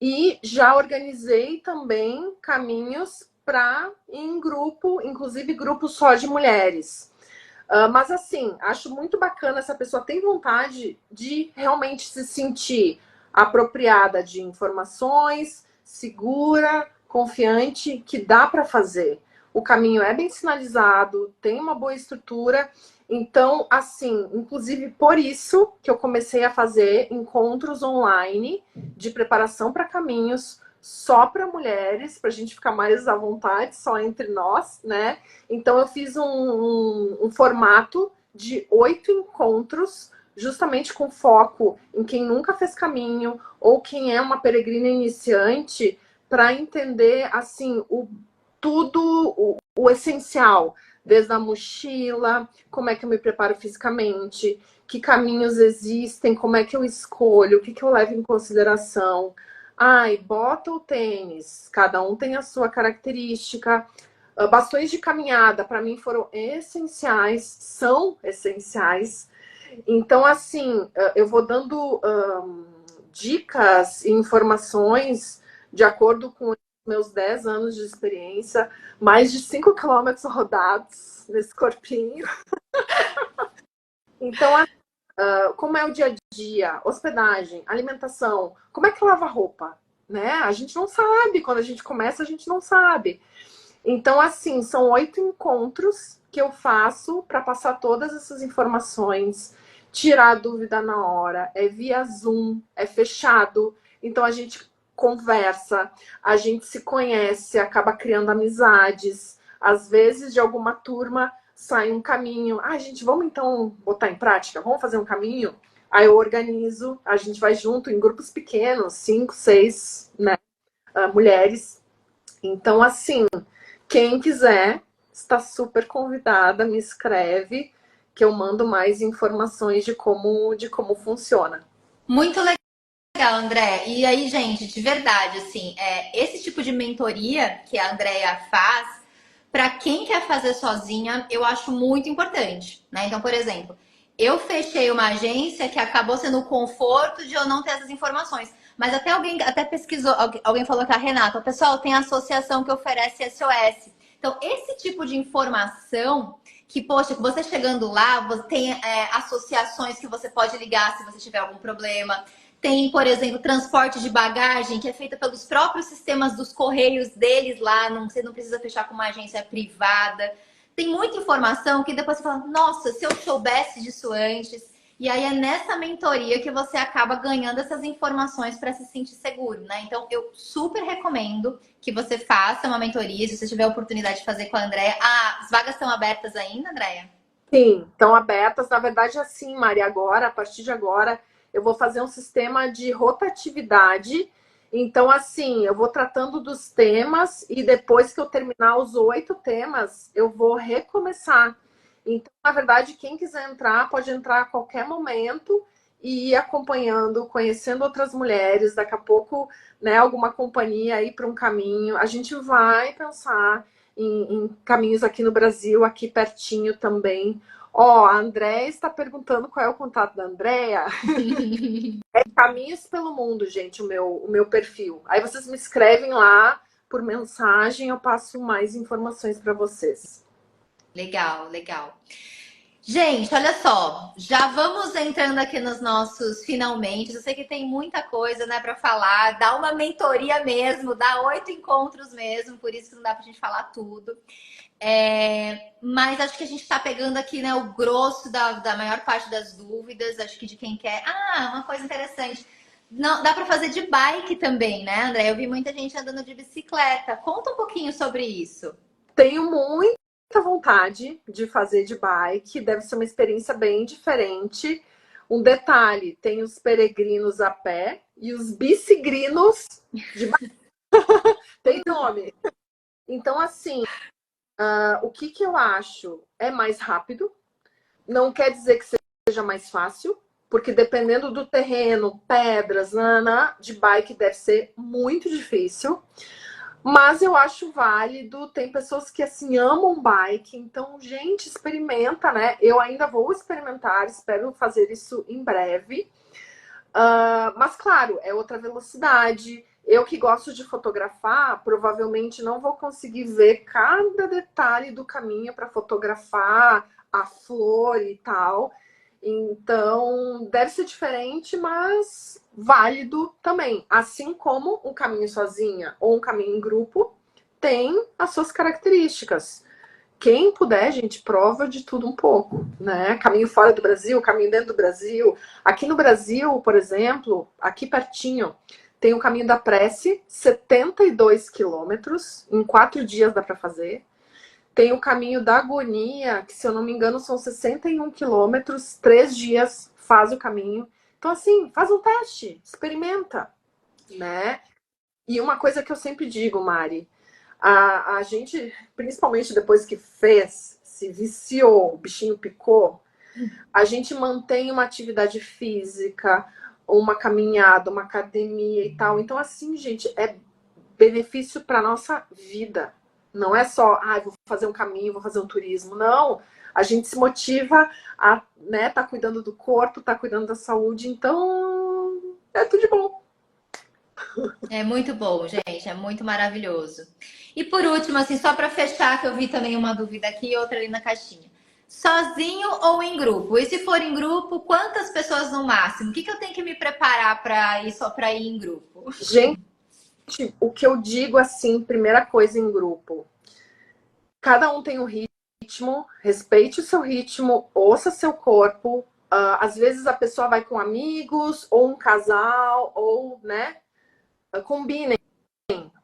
E já organizei também caminhos para ir em grupo, inclusive grupo só de mulheres. Mas assim, acho muito bacana se a pessoa tem vontade de realmente se sentir apropriada de informações, segura, confiante, que dá para fazer. O caminho é bem sinalizado, tem uma boa estrutura. Então, assim, inclusive por isso que eu comecei a fazer encontros online de preparação para caminhos só para mulheres, para a gente ficar mais à vontade, só entre nós, né? Então eu fiz um formato de 8 encontros, justamente com foco em quem nunca fez caminho ou quem é uma peregrina iniciante, para entender assim o essencial, desde a mochila, como é que eu me preparo fisicamente, que caminhos existem, como é que eu escolho, o que eu levo em consideração. Ai, bota ou tênis, cada um tem a sua característica. Bastões de caminhada, para mim, foram essenciais, são essenciais. Então, assim, eu vou dando dicas e informações de acordo com os meus 10 anos de experiência, mais de 5 quilômetros rodados nesse corpinho. Então, como é o dia a dia, hospedagem, alimentação, como é que lava a roupa, né? A gente não sabe, quando a gente começa, a gente não sabe. Então, assim, são 8 encontros que eu faço para passar todas essas informações, tirar a dúvida na hora. É via Zoom, é fechado. Então, a gente conversa, a gente se conhece, acaba criando amizades. Às vezes, de alguma turma, sai um caminho. Ah, gente, vamos então botar em prática? Vamos fazer um caminho? Aí eu organizo, a gente vai junto em grupos pequenos, 5, 6, né, mulheres. Então, assim, quem quiser, está super convidada, me escreve, que eu mando mais informações de como funciona. Muito legal, André. E aí, gente, de verdade, assim, esse tipo de mentoria que a Andrea faz, para quem quer fazer sozinha, eu acho muito importante, né? Então, por exemplo, eu fechei uma agência que acabou sendo o conforto de eu não ter essas informações. Mas até alguém até pesquisou, alguém falou que a Renata, pessoal, tem a associação que oferece SOS. Então, esse tipo de informação que, poxa, você chegando lá, você tem associações que você pode ligar se você tiver algum problema. Tem, por exemplo, transporte de bagagem, que é feita pelos próprios sistemas dos correios deles lá, você não precisa fechar com uma agência privada. Tem muita informação que depois você fala, nossa, se eu soubesse disso antes. E aí é nessa mentoria que você acaba ganhando essas informações para se sentir seguro, né? Então, eu super recomendo que você faça uma mentoria, se você tiver a oportunidade de fazer com a Andrea. Ah, as vagas estão abertas ainda, Andrea? Sim, estão abertas. Na verdade, assim, Mari, agora, a partir de agora, eu vou fazer um sistema de rotatividade. Então, assim, eu vou tratando dos temas e depois que eu terminar os 8 temas, eu vou recomeçar. Então, na verdade, quem quiser entrar, pode entrar a qualquer momento e ir acompanhando, conhecendo outras mulheres. Daqui a pouco, né, alguma companhia aí para um caminho. A gente vai pensar em caminhos aqui no Brasil, aqui pertinho também. Ó, a Andréia está perguntando qual é o contato da Andréia. É Caminhos pelo Mundo, gente, o meu perfil. Aí vocês me escrevem lá por mensagem, eu passo mais informações para vocês. Legal, legal. Gente, olha só, já vamos entrando aqui nos nossos finalmente. Eu sei que tem muita coisa, né, para falar. Dá uma mentoria mesmo, dá 8 encontros mesmo, por isso que não dá pra gente falar tudo. Mas acho que a gente está pegando aqui, né, o grosso da maior parte das dúvidas. Acho que de quem quer. Ah, uma coisa interessante. Não, dá para fazer de bike também, né, André? Eu vi muita gente andando de bicicleta. Conta um pouquinho sobre isso. Tenho muita vontade de fazer de bike, deve ser uma experiência bem diferente. Um detalhe, tem os peregrinos a pé e os bicigrinos de bike. Tem nome. Então, assim, o que eu acho é mais rápido. Não quer dizer que seja mais fácil, porque dependendo do terreno, pedras, de bike deve ser muito difícil. Mas eu acho válido, tem pessoas que assim amam bike, então, gente, experimenta, né? Eu ainda vou experimentar, espero fazer isso em breve. Mas claro, é outra velocidade. Eu que gosto de fotografar, provavelmente não vou conseguir ver cada detalhe do caminho para fotografar a flor e tal. Então, deve ser diferente, mas válido também. Assim como um caminho sozinha ou um caminho em grupo tem as suas características. Quem puder, gente, prova de tudo um pouco, né? Caminho fora do Brasil, caminho dentro do Brasil. Aqui no Brasil, por exemplo, aqui pertinho, tem o Caminho da Prece, 72 quilômetros, em 4 dias dá para fazer. Tem o Caminho da Agonia, que se eu não me engano são 61 quilômetros, 3 dias faz o caminho. Então assim, faz um teste, experimenta, né? E uma coisa que eu sempre digo, Mari, a gente, principalmente depois que fez, se viciou, o bichinho picou, a gente mantém uma atividade física, uma caminhada, uma academia e tal. Então, assim, gente, é benefício para nossa vida. Não é só, vou fazer um caminho, vou fazer um turismo. Não, a gente se motiva a, né, tá cuidando do corpo, tá cuidando da saúde. Então, é tudo de bom. É muito bom, gente, é muito maravilhoso. E por último, assim, só para fechar, que eu vi também uma dúvida aqui e outra ali na caixinha. Sozinho ou em grupo? E se for em grupo, quantas pessoas no máximo? O que eu tenho que me preparar para ir só para ir em grupo? Gente, o que eu digo assim, primeira coisa em grupo. Cada um tem um ritmo, respeite o seu ritmo, ouça seu corpo. Às vezes a pessoa vai com amigos, ou um casal, ou, né? Combinem.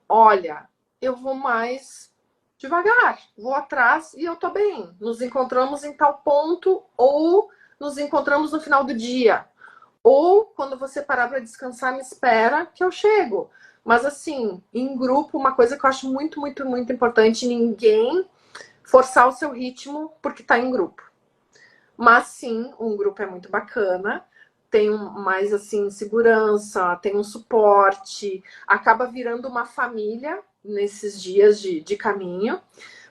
Olha, eu vou mais devagar, vou atrás e eu tô bem. Nos encontramos em tal ponto, ou nos encontramos no final do dia. Ou quando você parar para descansar, me espera que eu chego. Mas assim, em grupo, uma coisa que eu acho muito, muito, muito importante, ninguém forçar o seu ritmo porque tá em grupo. Mas sim, um grupo é muito bacana, tem mais assim segurança, tem um suporte, acaba virando uma família nesses dias de caminho.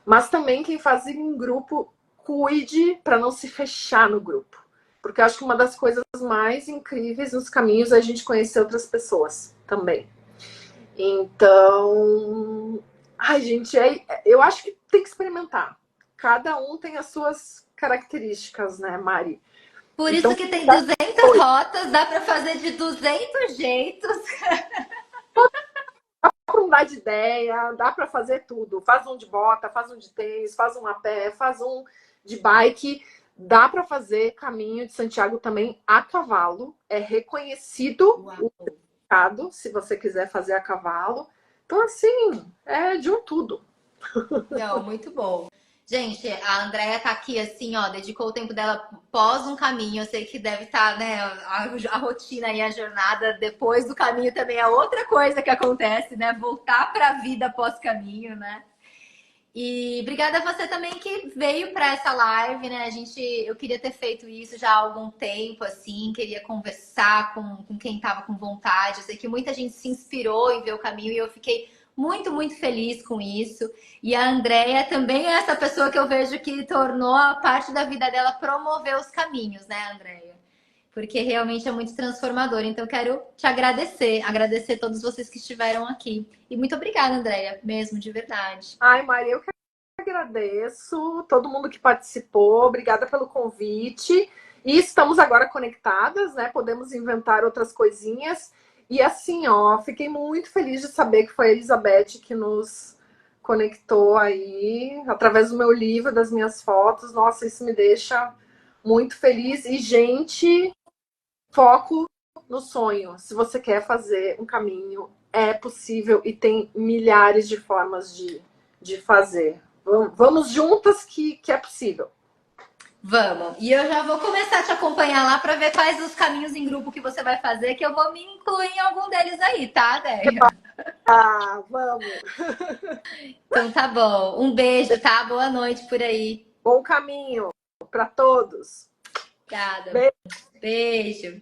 Mas também quem faz em grupo, cuide para não se fechar no grupo. Porque eu acho que uma das coisas mais incríveis nos caminhos é a gente conhecer outras pessoas também. Então, ai, gente, eu acho que tem que experimentar. Cada um tem as suas características, né, Mari? Por Então, isso que tem 200 rotas, dá para fazer de 200 jeitos. dá para mudar de ideia, dá para fazer tudo. Faz um de bota, faz um de tênis, faz um a pé, faz um de bike. Dá para fazer caminho de Santiago também a cavalo. É reconhecido o mercado, se você quiser fazer a cavalo. Então, assim, é de um tudo. Não, muito bom. Gente, a Andrea tá aqui assim, ó, dedicou o tempo dela pós um caminho. Eu sei que deve estar, né, a rotina e a jornada depois do caminho também é outra coisa que acontece, né? Voltar para a vida pós-caminho, né? E obrigada a você também que veio para essa live, né? Eu queria ter feito isso já há algum tempo, assim, queria conversar com quem estava com vontade. Eu sei que muita gente se inspirou em ver o caminho e eu fiquei muito, muito feliz com isso. E a Andrea também é essa pessoa que eu vejo que tornou a parte da vida dela promover os caminhos, né, Andrea? Porque realmente é muito transformador. Então, quero te agradecer a todos vocês que estiveram aqui. E muito obrigada, Andrea, mesmo, de verdade. Ai, Maria, eu que agradeço todo mundo que participou. Obrigada pelo convite. E estamos agora conectadas, né? Podemos inventar outras coisinhas. E assim, ó, fiquei muito feliz de saber que foi a Elizabeth que nos conectou aí através do meu livro, das minhas fotos. Nossa, isso me deixa muito feliz. E, gente, foco no sonho. Se você quer fazer um caminho, é possível e tem milhares de formas de fazer. Vamos juntas que é possível. Vamos. E eu já vou começar a te acompanhar lá para ver quais os caminhos em grupo que você vai fazer, que eu vou me incluir em algum deles aí, tá, Déia? Vamos. Então tá bom. Um beijo, tá? Boa noite por aí. Bom caminho para todos. Obrigada. Beijo. Beijo.